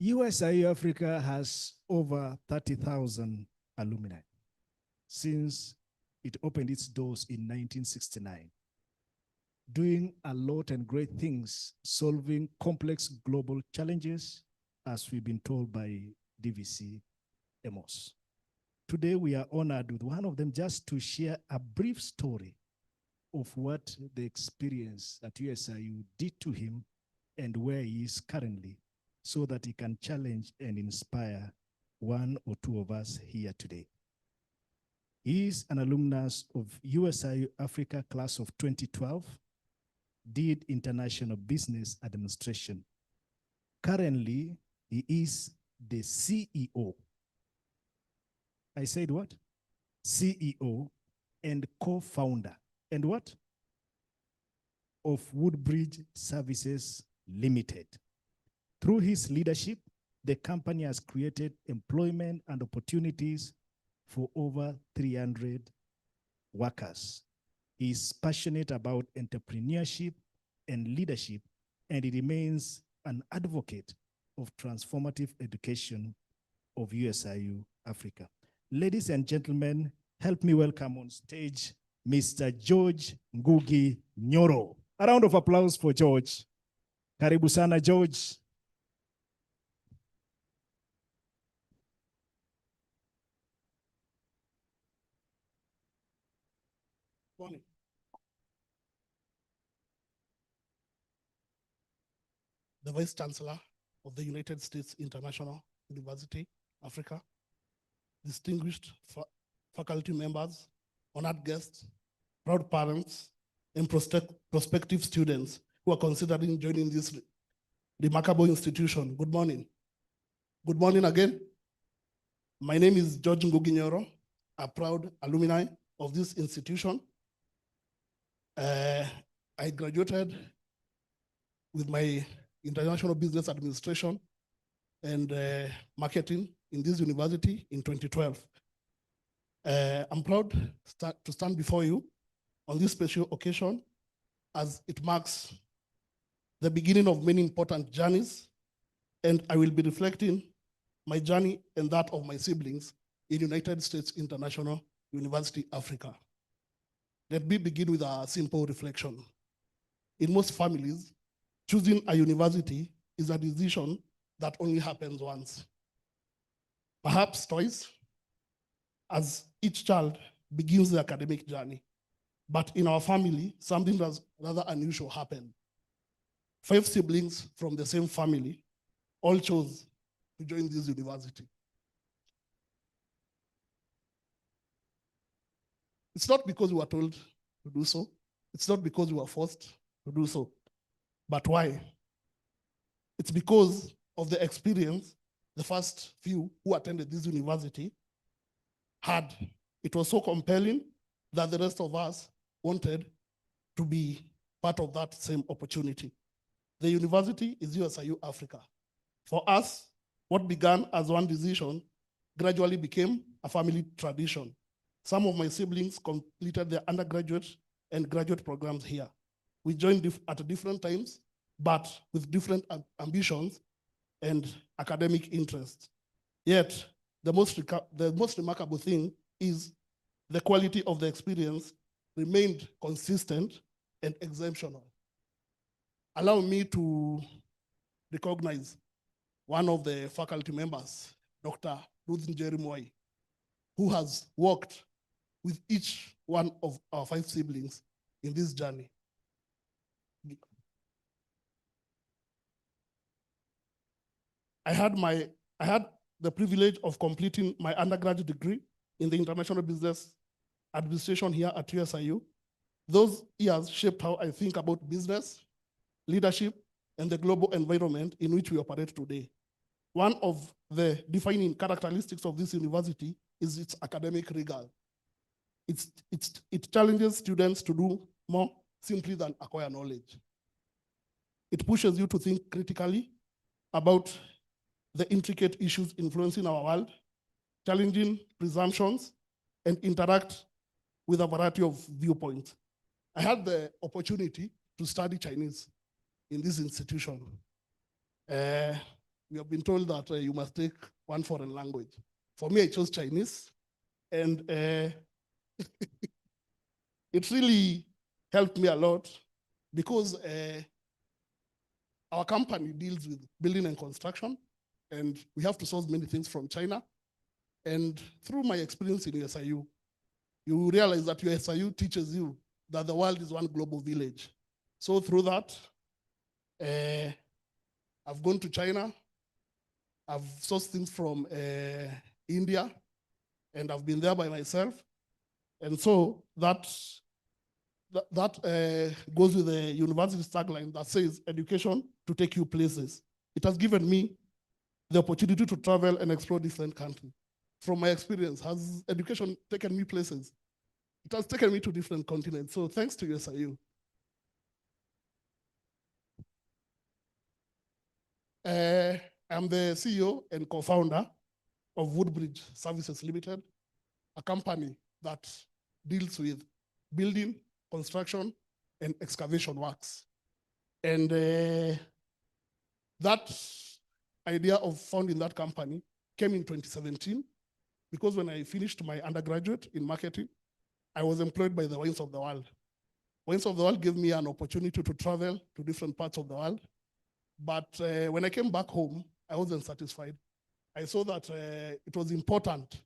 USIU-Africa has over 30,000 alumni since it opened its doors in 1969, doing a lot and great things, solving complex global challenges, as we've been told by DVC Amos. Today, we are honored with one of them just to share a brief story of what the experience at USIU did to him and where he is currently, so that he can challenge and inspire one or two of us here today. He is an alumnus of USIU-Africa class of 2012, did international business administration. Currently, he is the CEO. I said what? CEO and co-founder. And what? Of Woodbridge Services Limited. Through his leadership, the company has created employment and opportunities for over 300 workers. He is passionate about entrepreneurship and leadership, and he remains an advocate of transformative education of USIU-Africa. Ladies and gentlemen, help me welcome on stage Mr. George Ngugi Nyoro. A round of applause for George. Karibu sana George. Morning. The Vice Chancellor of the United States International University, Africa, distinguished faculty members, honored guests, proud parents, and prospective students who are considering joining this remarkable institution. Good morning. Good morning again. My name is George Nguginyoro, a proud alumni of this institution. I graduated with my international business administration and marketing in this university in 2012. I'm proud to stand before you on this special occasion as it marks the beginning of many important journeys, and I will be reflecting my journey and that of my siblings in United States International University, Africa. Let me begin with a simple reflection. In most families, choosing a university is a decision that only happens once, perhaps twice, as each child begins the academic journey. But in our family, something rather unusual happened. 5 siblings from the same family all chose to join this university. It's not because we were told to do so. It's not because we were forced to do so. But why? It's because of the experience the first few who attended this university had. It was so compelling that the rest of us wanted to be part of that same opportunity. The university is USIU-Africa. For us, what began as one decision gradually became a family tradition. Some of my siblings completed their undergraduate and graduate programs here. We joined at different times, but with different ambitions and academic interests. Yet, the most remarkable thing is the quality of the experience remained consistent and exceptional. Allow me to recognize one of the faculty members, Dr. Ruth Njeri, who has worked with each one of our 5 siblings in this journey. I had the privilege of completing my undergraduate degree in the International Business Administration here at USIU. Those years shaped how I think about business, leadership, and the global environment in which we operate today. One of the defining characteristics of this university is its academic rigor. It challenges students to do more simply than acquire knowledge. It pushes you to think critically about the intricate issues influencing our world, challenging presumptions, and interact with a variety of viewpoints. I had the opportunity to study Chinese in this institution. We have been told that you must take one foreign language. For me, I chose Chinese, and it really helped me a lot because our company deals with building and construction, and we have to source many things from China. And through my experience in USIU, you realize that USIU teaches you that the world is one global village. So through that, I've gone to China, I've sourced things from India, and I've been there by myself. And so that goes with the university tagline that says education to take you places. It has given me the opportunity to travel and explore different countries. From my experience, has education taken me places? It has taken me to different continents. So thanks to USIU. I'm the CEO and co-founder of Woodbridge Services Limited, a company that deals with building, construction, and excavation works. And that idea of founding that company came in 2017 because when I finished my undergraduate in marketing, I was employed by the Wines of the World. Wines of the World gave me an opportunity to travel to different parts of the world But when I came back home, I wasn't satisfied. I saw that it was important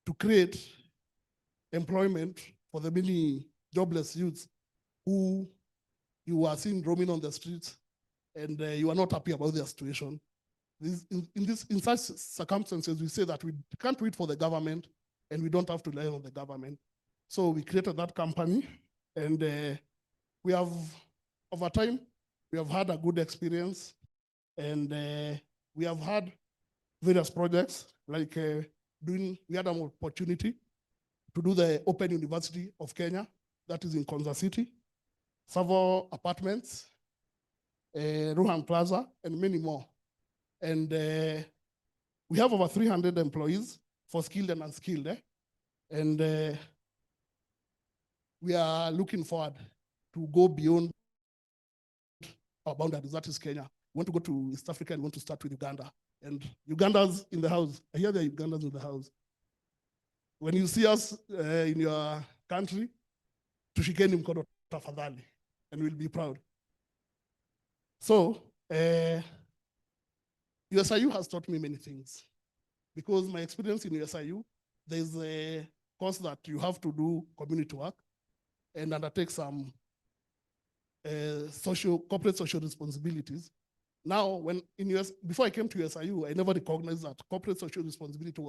to create employment for the many jobless youths who you are seen roaming on the streets and you are not happy about their situation. In such circumstances, we say that we can't wait for the government and we don't have to rely on the government. So we created that company, and we have, over time, we have had a good experience, and we have had various projects, like we had an opportunity to do the Open University of Kenya, that is in Konza City, Savo Apartments, Ruhan Plaza, and many more. And we have over 300 employees for skilled and unskilled. And we are looking forward to go beyond our boundaries, that is Kenya. We want to go to East Africa and we want to start with Uganda. And Ugandans in the house, I hear there are Ugandans in the house. When you see us in your country, tushikeni mkono tafadhali, and we'll be proud. So, USIU has taught me many things, because my experience in USIU, there's a course that you have to do community work and undertake some corporate social responsibilities. Now, before I came to USIU, I never recognized that corporate social responsibility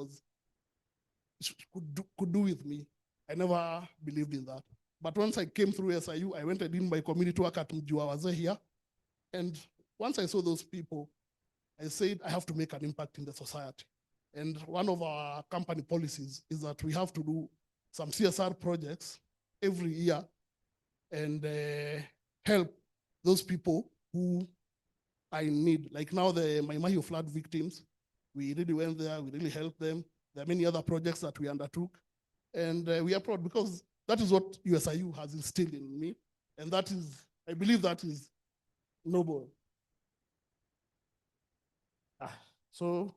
could do with me. I never believed in that. But once I came through USIU, I went and did my community work at Mjuawaze here. And once I saw those people, I said, I have to make an impact in the society. And one of our company policies is that we have to do some CSR projects every year and help those people who are in need. Like now, the Maimahiu flood victims, we really went there, we really helped them. There are many other projects that we undertook. And we are proud, because that is what USIU has instilled in me. And that is, I believe that is noble. So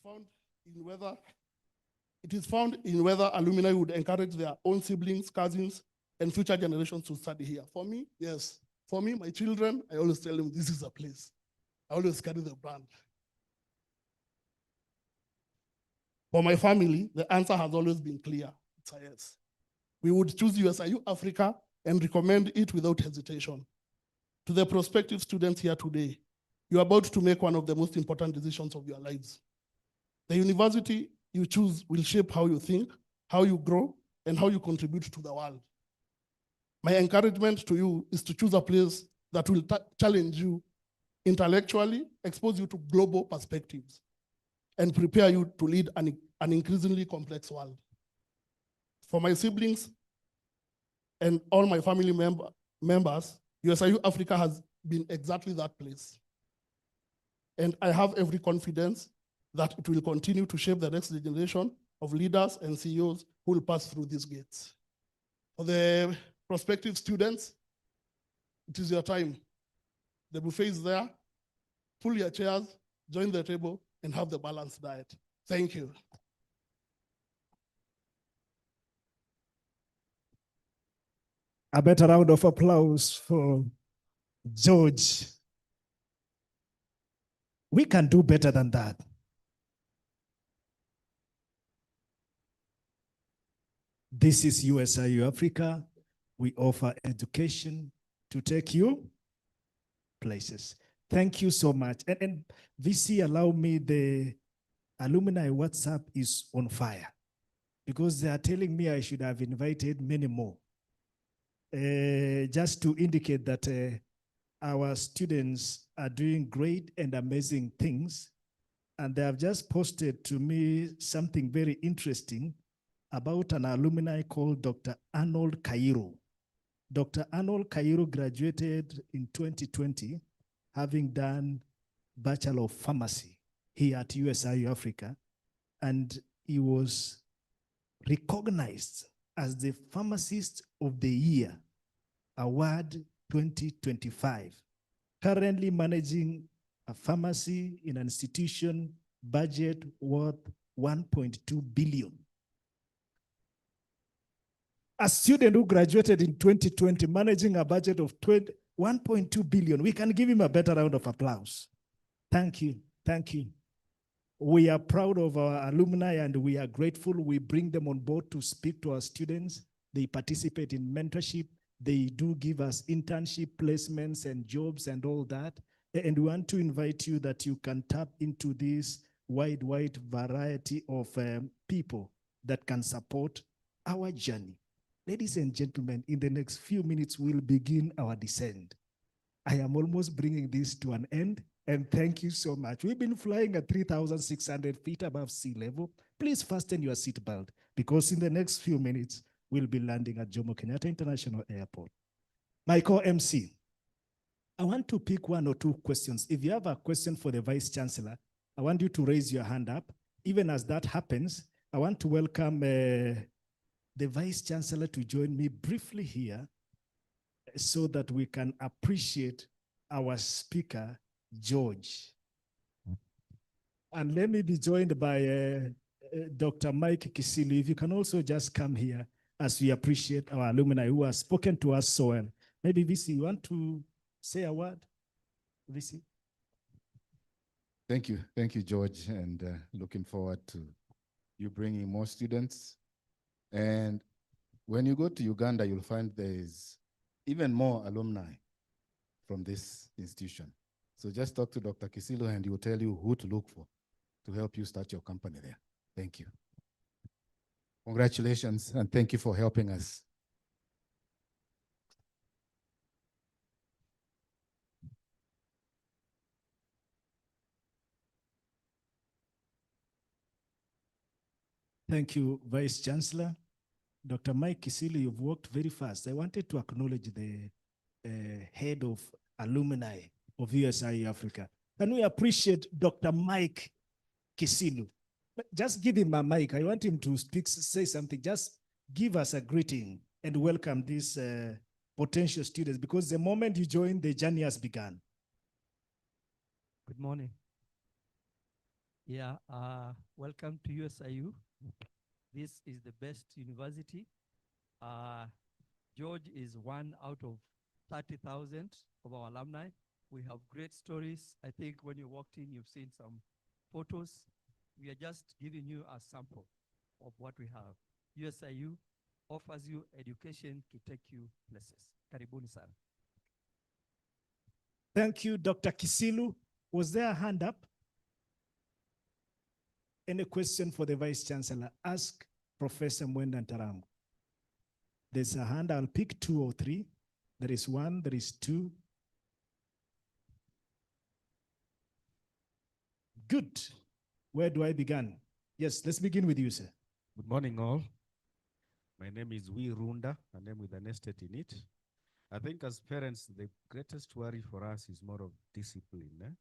found in whether alumni would encourage their own siblings, cousins, and future generations to study here. For me, yes. For me, my children, I always tell them this is a place. I always carry the brand. For my family, the answer has always been clear. It's a yes. We would choose USIU-Africa and recommend it without hesitation. To the prospective students here today, you're about to make one of the most important decisions of your lives. The university you choose will shape how you think, how you grow, and how you contribute to the world. My encouragement to you is to choose a place that will challenge you intellectually, expose you to global perspectives, and prepare you to lead an increasingly complex world. For my siblings and all my family members, USIU-Africa has been exactly that place. And I have every confidence that it will continue to shape the next generation of leaders and CEOs who will pass through these gates. For the prospective students, it is your time. The buffet is there. Pull your chairs, join the table, and have the balanced diet. Thank you. A better round of applause for George. We can do better than that. This is USIU-Africa. We offer education to take you places. Thank you so much. And VC, allow me, the alumni WhatsApp is on fire because they are telling me I should have invited many more. Just to indicate that our students are doing great and amazing things. And they have just posted to me something very interesting about an alumni called Dr. Arnold Cairo. Dr. Arnold Cairo graduated in 2020, having done Bachelor of Pharmacy here at USIU-Africa, and he was recognized as the Pharmacist of the Year Award 2025, currently managing a pharmacy in an institution budget worth 1.2 billion. A student who graduated in 2020, managing a budget of 1.2 billion. We can give him a better round of applause. Thank you. Thank you. We are proud of our alumni and we are grateful. We bring them on board to speak to our students. They participate in mentorship. They do give us internship placements and jobs and all that. And we want to invite you that you can tap into this wide variety of people that can support our journey. Ladies and gentlemen, in the next few minutes, we'll begin our descent. I am almost bringing this to an end, and thank you so much. We've been flying at 3,600 feet above sea level. Please fasten your seatbelt, because in the next few minutes, we'll be landing at Jomo Kenyatta International Airport. My co-MC, I want to pick one or two questions. If you have a question for the Vice Chancellor, I want you to raise your hand up. Even as that happens, I want to welcome the Vice Chancellor to join me briefly here so that we can appreciate our speaker, George. And let me be joined by Dr. Mike Kisilu. If you can also just come here as we appreciate our alumni who have spoken to us so well. Maybe VC, you want to say a word? VC? Thank you, George, and looking forward to you bringing more students. And when you go to Uganda, you'll find there's even more alumni from this institution. So just talk to Dr. Kisilu and he will tell you who to look for to help you start your company there. Thank you. Congratulations, and thank you for helping us. Thank you, Vice Chancellor. Dr. Mike Kisilu, you've worked very fast. I wanted to acknowledge the head of alumni of USIU-Africa. Can we appreciate Dr. Mike Kisilu? Just give him a mic. I want him to speak, say something. Just give us a greeting and welcome these potential students, because the moment you join, the journey has begun. Good morning. Yeah, welcome to USIU. This is the best university. George is one out of 30,000 of our alumni. We have great stories. I think when you walked in, you've seen some photos. We are just giving you a sample of what we have. USIU offers you education to take you places. Karibuni sana. Thank you, Dr. Kisilu. Was there a hand up? Any question for the Vice Chancellor? Ask Professor Mwenda Ntarambo. There's a hand, I'll pick 2 or 3. There is 1, there is 2. Good. Where do I begin? Yes, let's begin with you, sir. Good morning, all. My name is Runda, a name with an estate in it. I think as parents, the greatest worry for us is more of discipline.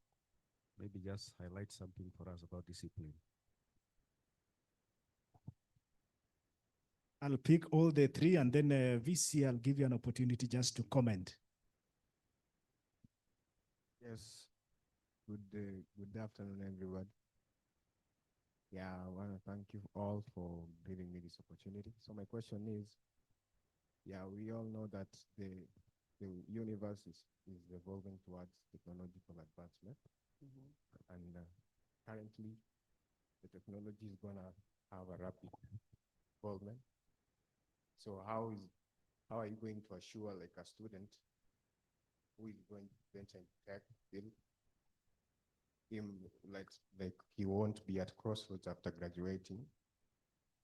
Maybe just highlight something for us about discipline. I'll pick all the 3 and then VC, I'll give you an opportunity just to comment. Yes. Good afternoon, everyone. Yeah, I want to thank you all for giving me this opportunity. So my question is, yeah, we all know that the universe is evolving towards technological advancement. And currently, the technology is going to have a rapid evolvement. So how are you going to assure like a student who is going to venture into tech field, him like he won't be at crossroads after graduating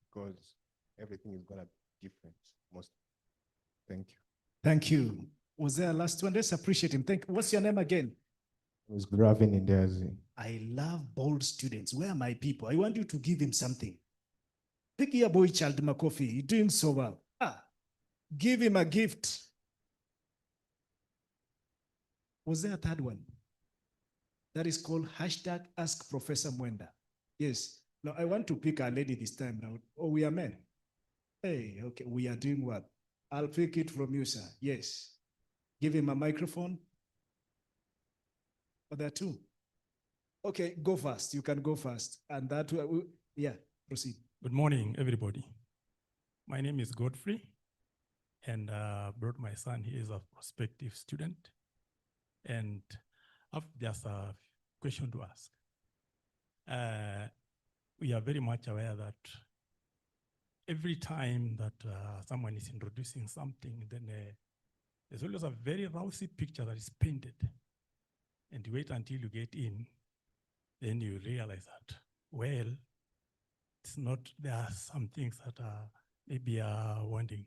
because everything is gonna be different most. Thank you. Thank you. Was there a last one? Let's appreciate him. What's your name again? It was Gravin in there. I love bold students. Where are my people? I want you to give him something. Pick your boy child Makofi. You're doing so well. Give him a gift. Was there a third one? That is called hashtag Ask Professor Mwenda. Yes. Now I want to pick a lady this time now. Oh, we are men. Hey, okay, we are doing well. I'll pick it from you, sir. Yes. Give him a microphone. Oh, there are 2. Okay, go fast. You can go fast. And that, yeah, proceed. Good morning, everybody. My name is Godfrey, and brought my son. He is a prospective student. And I've just a question to ask. We are very much aware that every time that someone is introducing something, then there's always a very rosy picture that is painted. And you wait until you get in, then you realize that, well, it's not, there are some things that are maybe wanting.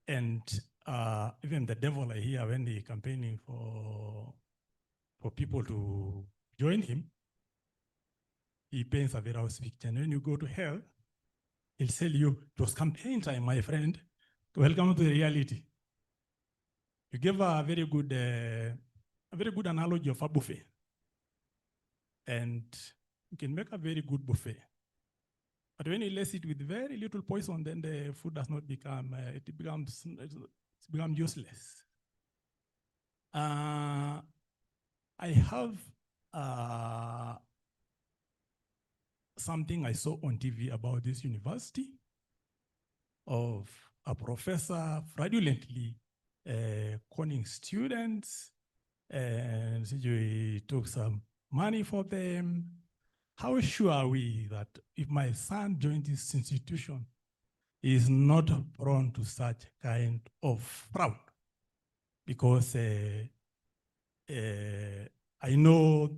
And even the devil I hear when he campaigning for people to join him, he paints a very house picture. And when you go to hell, he'll tell you, it was campaign time, my friend. Welcome to the reality. You gave a very good analogy of a buffet. And you can make a very good buffet. But when you lace it with very little poison, then the food does not become, it becomes useless. I have something I saw on TV about this university of a professor fraudulently conning students, and he took some money for them. How sure are we that if my son joins this institution, he is not prone to such kind of fraud? Because I know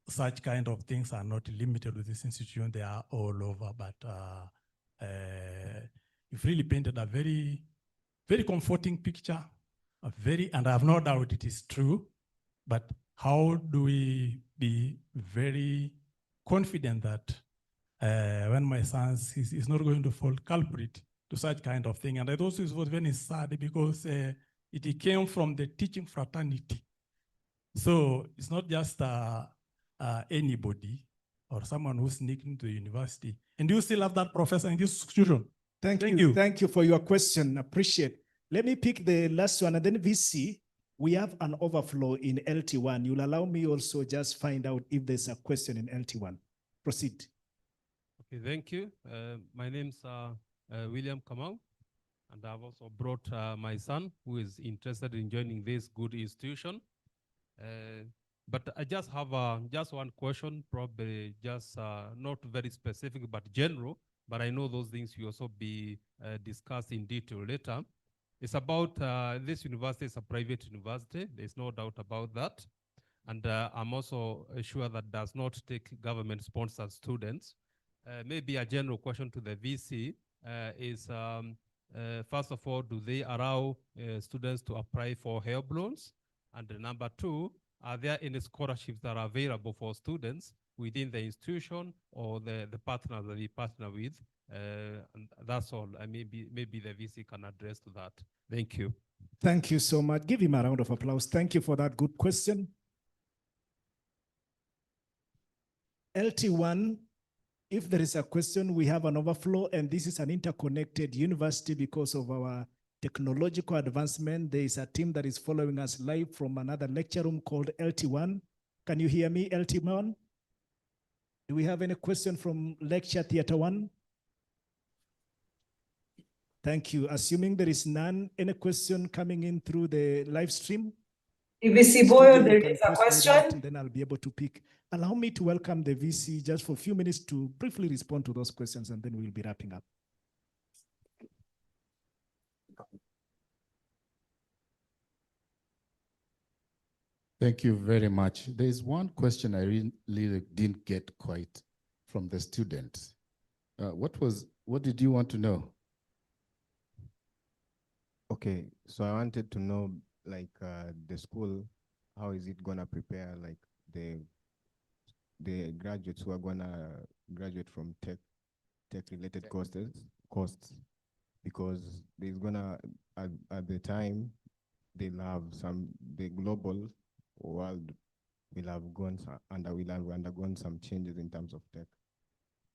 such kind of things are not limited to this institution, they are all over, but you've really painted a very, very comforting picture, and I have no doubt it is true, but how do we be very confident that when my son is not going to fall culprit to such kind of thing? And I thought it was very sad because it came from the teaching fraternity. So it's not just anybody or someone who's sneaked into the university. And you still have that professor in this institution. Thank you. Thank you for your question. Appreciate. Let me pick the last one, and then VC. We have an overflow in LT1. You'll allow me also just find out if there's a question in LT1. Proceed. Okay, thank you. My name's William Kamau, and I've also brought my son who is interested in joining this good institution. But I just have just one question, probably just not very specific, but general. But I know those things will also be discussed in detail later. It's about this university is a private university. There's no doubt about that. And I'm also sure that does not take government-sponsored students. Maybe a general question to the VC is, first of all, do they allow students to apply for help loans? And number two, are there any scholarships that are available for students within the institution or the partners that we partner with? And that's all. Maybe the VC can address to that. Thank you. Thank you so much. Give him a round of applause. Thank you for that good question. LT1, if there is a question, we have an overflow, and this is an interconnected university because of our technological advancement. There is a team that is following us live from another lecture room called LT1. Can you hear me, LT1? Do we have any question from lecture theater 1? Thank you. Assuming there is none, any question coming in through the live stream? VC Boyo, there is a question. And then I'll be able to pick. Allow me to welcome the VC just for a few minutes to briefly respond to those questions, and then we'll be wrapping up. Thank you very much. There's one question I really didn't get quite from the students. What did you want to know? Okay, so I wanted to know, like, the school, how is it gonna prepare, like, the graduates who are gonna graduate from tech-related costs, because there's gonna, at the time, they'll have the global world will have undergone some changes in terms of tech.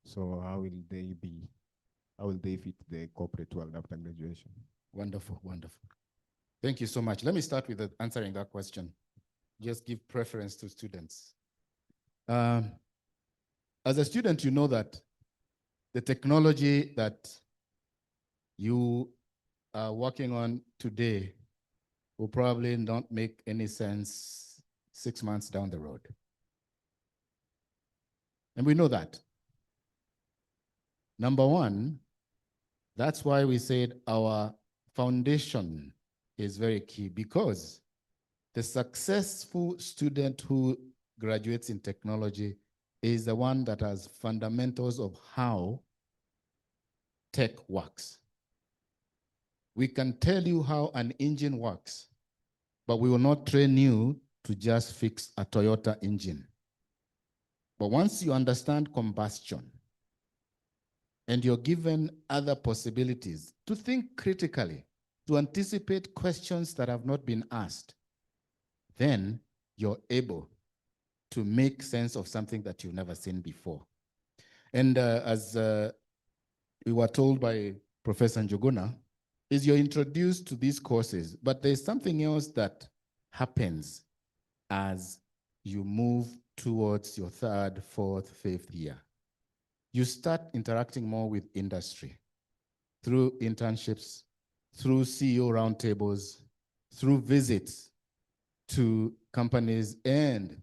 So how will they fit the corporate world after graduation? Wonderful, wonderful. Thank you so much. Let me start with answering that question. Just give preference to students. As a student, you know that the technology that you are working on today will probably not make any sense 6 months down the road. And we know that. Number one, that's why we said our foundation is very key, because the successful student who graduates in technology is the one that has fundamentals of how tech works. We can tell you how an engine works, but we will not train you to just fix a Toyota engine. But once you understand combustion, and you're given other possibilities to think critically, to anticipate questions that have not been asked, then you're able to make sense of something that you've never seen before. And as we were told by Professor Njuguna, is you're introduced to these courses, but there's something else that happens as you move towards your 3rd, 4th, 5th year. You start interacting more with industry through internships, through CEO roundtables, through visits to companies and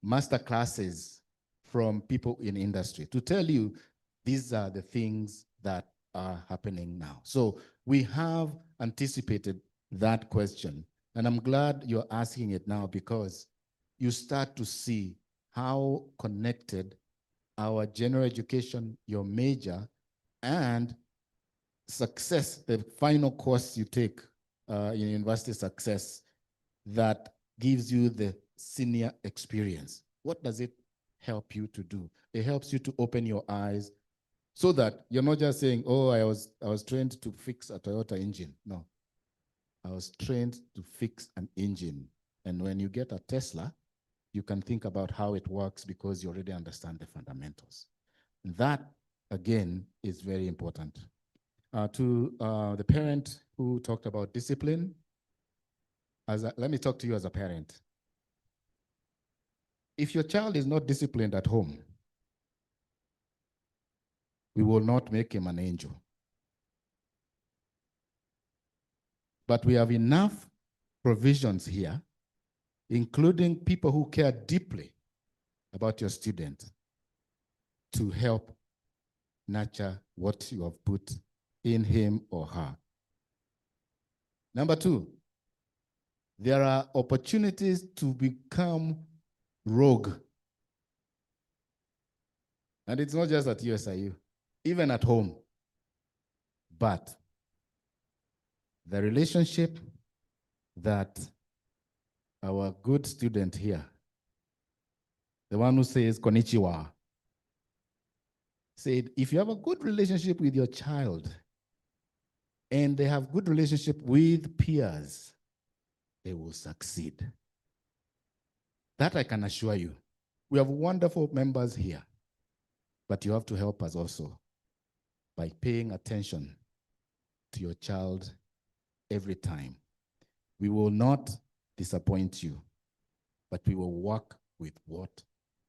master classes from people in industry to tell you these are the things that are happening now. So we have anticipated that question, and I'm glad you're asking it now, because you start to see how connected our general education, your major, and success, the final course you take in university success, that gives you the senior experience. What does it help you to do? It helps you to open your eyes so that you're not just saying, oh, I was trained to fix a Toyota engine. No, I was trained to fix an engine. And when you get a Tesla, you can think about how it works because you already understand the fundamentals. And that, again, is very important. To the parent who talked about discipline, let me talk to you as a parent. If your child is not disciplined at home, we will not make him an angel. But we have enough provisions here, including people who care deeply about your student, to help nurture what you have put in him or her. Number two, there are opportunities to become rogue. And it's not just at USIU, even at home. But the relationship that our good student here, the one who says konnichiwa, said, if you have a good relationship with your child and they have good relationship with peers, they will succeed. That I can assure you. We have wonderful members here, but you have to help us also by paying attention to your child every time. We will not disappoint you, but we will work with what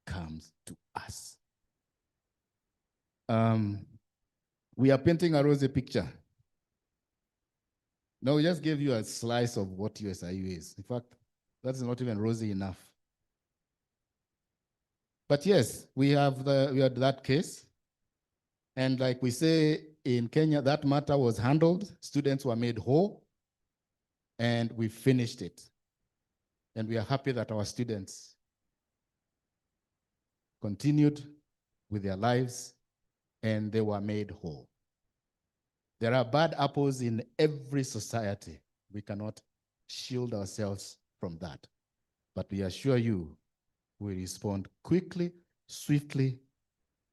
comes to us. We are painting a rosy picture. No, we just gave you a slice of what USIU is. In fact, that's not even rosy enough. But yes, we had that case. And like we say in Kenya, that matter was handled. Students were made whole, and we finished it. And we are happy that our students continued with their lives and they were made whole. There are bad apples in every society. We cannot shield ourselves from that. But we assure you, we respond quickly, swiftly,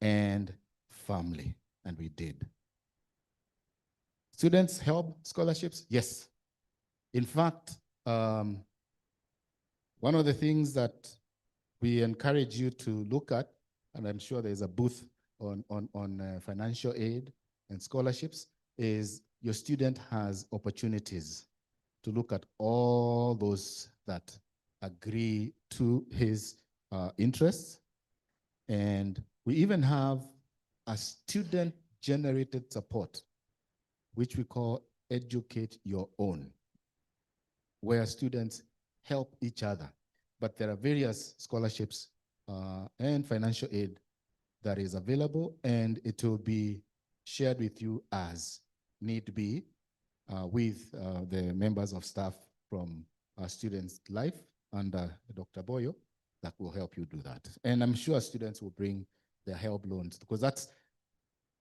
and firmly. And we did. Students help scholarships? Yes. In fact, one of the things that we encourage you to look at, and I'm sure there's a booth on financial aid and scholarships, is your student has opportunities to look at all those that agree to his interests. And we even have a student-generated support, which we call Educate Your Own, where students help each other. But there are various scholarships and financial aid that is available, and it will be shared with you as need be with the members of staff from Students Life under Dr. Boyo that will help you do that. And I'm sure students will bring their help loans, because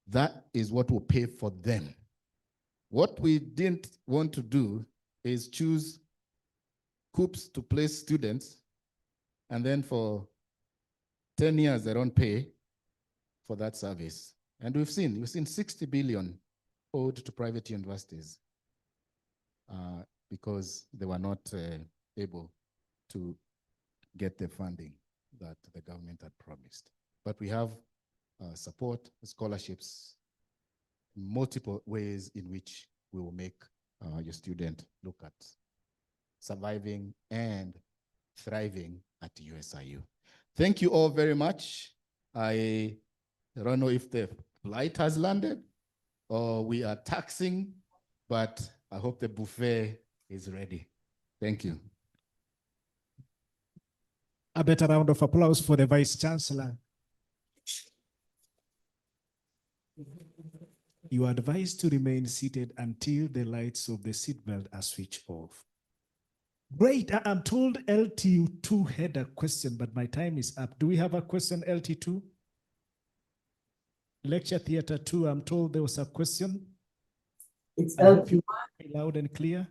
that is what will pay for them. What we didn't want to do is choose COOPs to place students, and then for 10 years they don't pay for that service. And we've seen 60 billion owed to private universities because they were not able to get the funding that the government had promised. But we have support, scholarships, multiple ways in which we will make your student look at surviving and thriving at USIU. Thank you all very much. I don't know if the flight has landed or we are taxing, but I hope the buffet is ready. Thank you. A better round of applause for the Vice Chancellor. You are advised to remain seated until the lights of the seatbelt are switched off. Great, I'm told LT2 had a question, but my time is up. Do we have a question, LT2? Lecture Theater 2, I'm told there was a question. It's LT1. Loud and clear.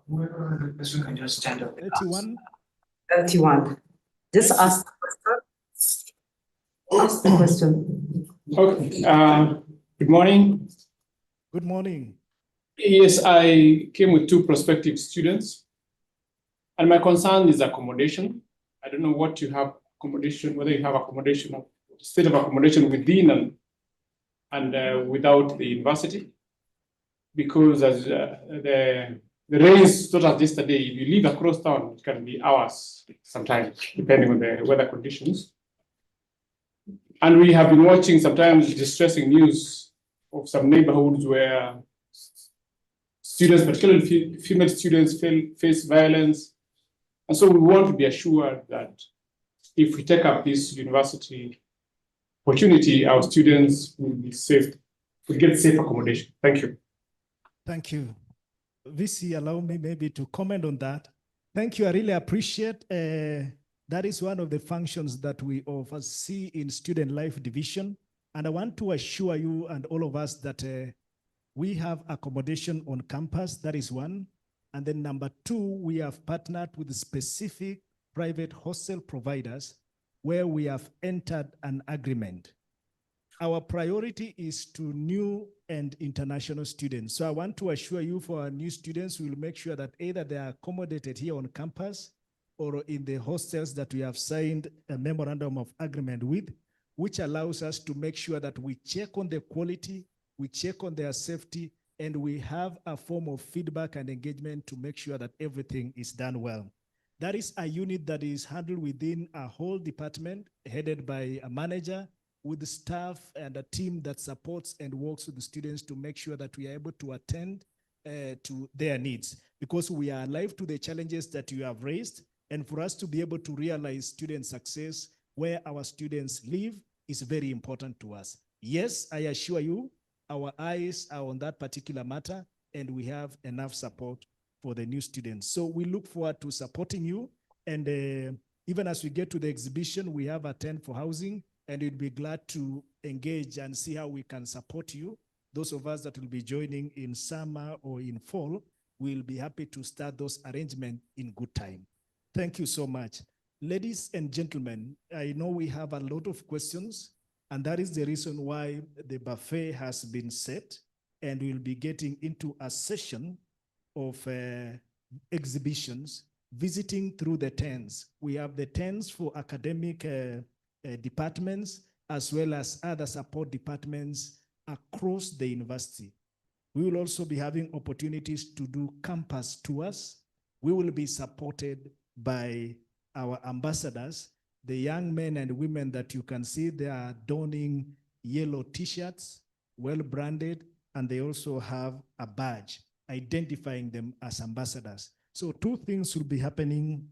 Can just stand up. LT1. LT1. Just ask the question. Ask the question. Okay. Good morning. Good morning. Yes, I came with two prospective students, and my concern is accommodation. I don't know what you have accommodation, whether you have accommodation, state of accommodation within and without the university, because as the rains sort of yesterday, if you live across town, it can be hours sometimes, depending on the weather conditions. And we have been watching sometimes distressing news of some neighborhoods where students, particularly female students, face violence. And so we want to be assured that if we take up this university opportunity, our students will be safe, will get safe accommodation. Thank you. Thank you. VC, allow me maybe to comment on that. Thank you. I really appreciate that is one of the functions that we oversee in Student Life Division. And I want to assure you and all of us that we have accommodation on campus. That is one. And then number two, we have partnered with specific private hostel providers where we have entered an agreement. Our priority is to new and international students. So I want to assure you, for our new students, we will make sure that either they are accommodated here on campus or in the hostels that we have signed a memorandum of agreement with, which allows us to make sure that we check on the quality, we check on their safety, and we have a form of feedback and engagement to make sure that everything is done well. That is a unit that is handled within a whole department, headed by a manager, with the staff and a team that supports and works with the students to make sure that we are able to attend to their needs, because we are alive to the challenges that you have raised. And for us to be able to realize student success where our students live is very important to us. Yes, I assure you, our eyes are on that particular matter, and we have enough support for the new students. So we look forward to supporting you. And even as we get to the exhibition, we have a tent for housing, and we'd be glad to engage and see how we can support you. Those of us that will be joining in summer or in fall, we'll be happy to start those arrangements in good time. Thank you so much. Ladies and gentlemen, I know we have a lot of questions, and that is the reason why the buffet has been set, and we'll be getting into a session of exhibitions, visiting through the tents. We have the tents for academic departments, as well as other support departments across the university. We will also be having opportunities to do campus tours. We will be supported by our ambassadors, the young men and women that you can see. They are donning yellow t-shirts, well branded, and they also have a badge identifying them as ambassadors. So two things will be happening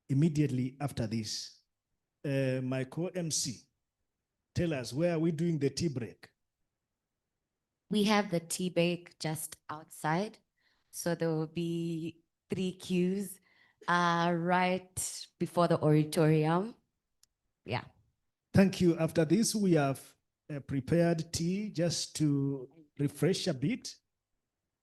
immediately after this. My co-MC, tell us, where are we doing the tea break? We have the tea break just outside. So there will be 3 queues right before the auditorium. Yeah. Thank you. After this, we have prepared tea just to refresh a bit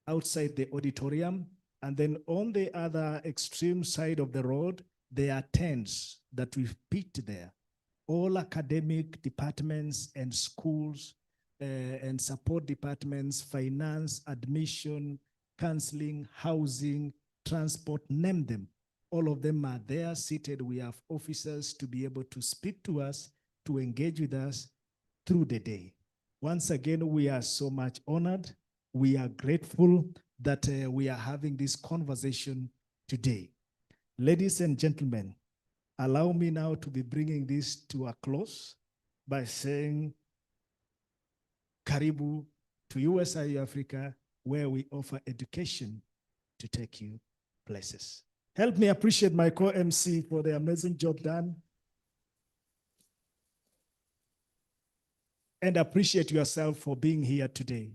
outside the auditorium. And then on the other extreme side of the road, there are tents that we've picked there. All academic departments and schools and support departments, finance, admission, counseling, housing, transport, name them. All of them are there seated. We have officers to be able to speak to us, to engage with us through the day. Once again, we are so much honored. We are grateful that we are having this conversation today. Ladies and gentlemen, allow me now to be bringing this to a close by saying, Karibu to USIU-Africa, where we offer education to take you places. Help me appreciate my co-MC for the amazing job done. And appreciate yourself for being here today.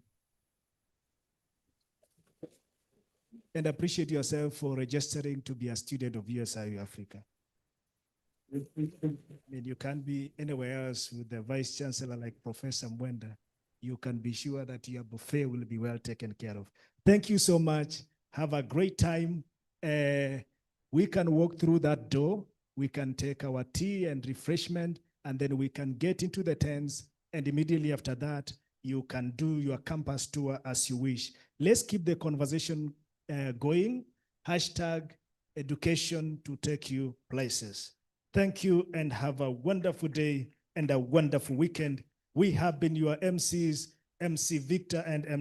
And appreciate yourself for registering to be a student of USIU-Africa. I mean, you can't be anywhere else with the Vice Chancellor like Professor Mwenda. You can be sure that your buffet will be well taken care of. Thank you so much. Have a great time. We can walk through that door. We can take our tea and refreshment, and then we can get into the tents. And immediately after that, you can do your campus tour as you wish. Let's keep the conversation going. Hashtag education to take you places. Thank you and have a wonderful day and a wonderful weekend. We have been your MCs, MC Victor and MC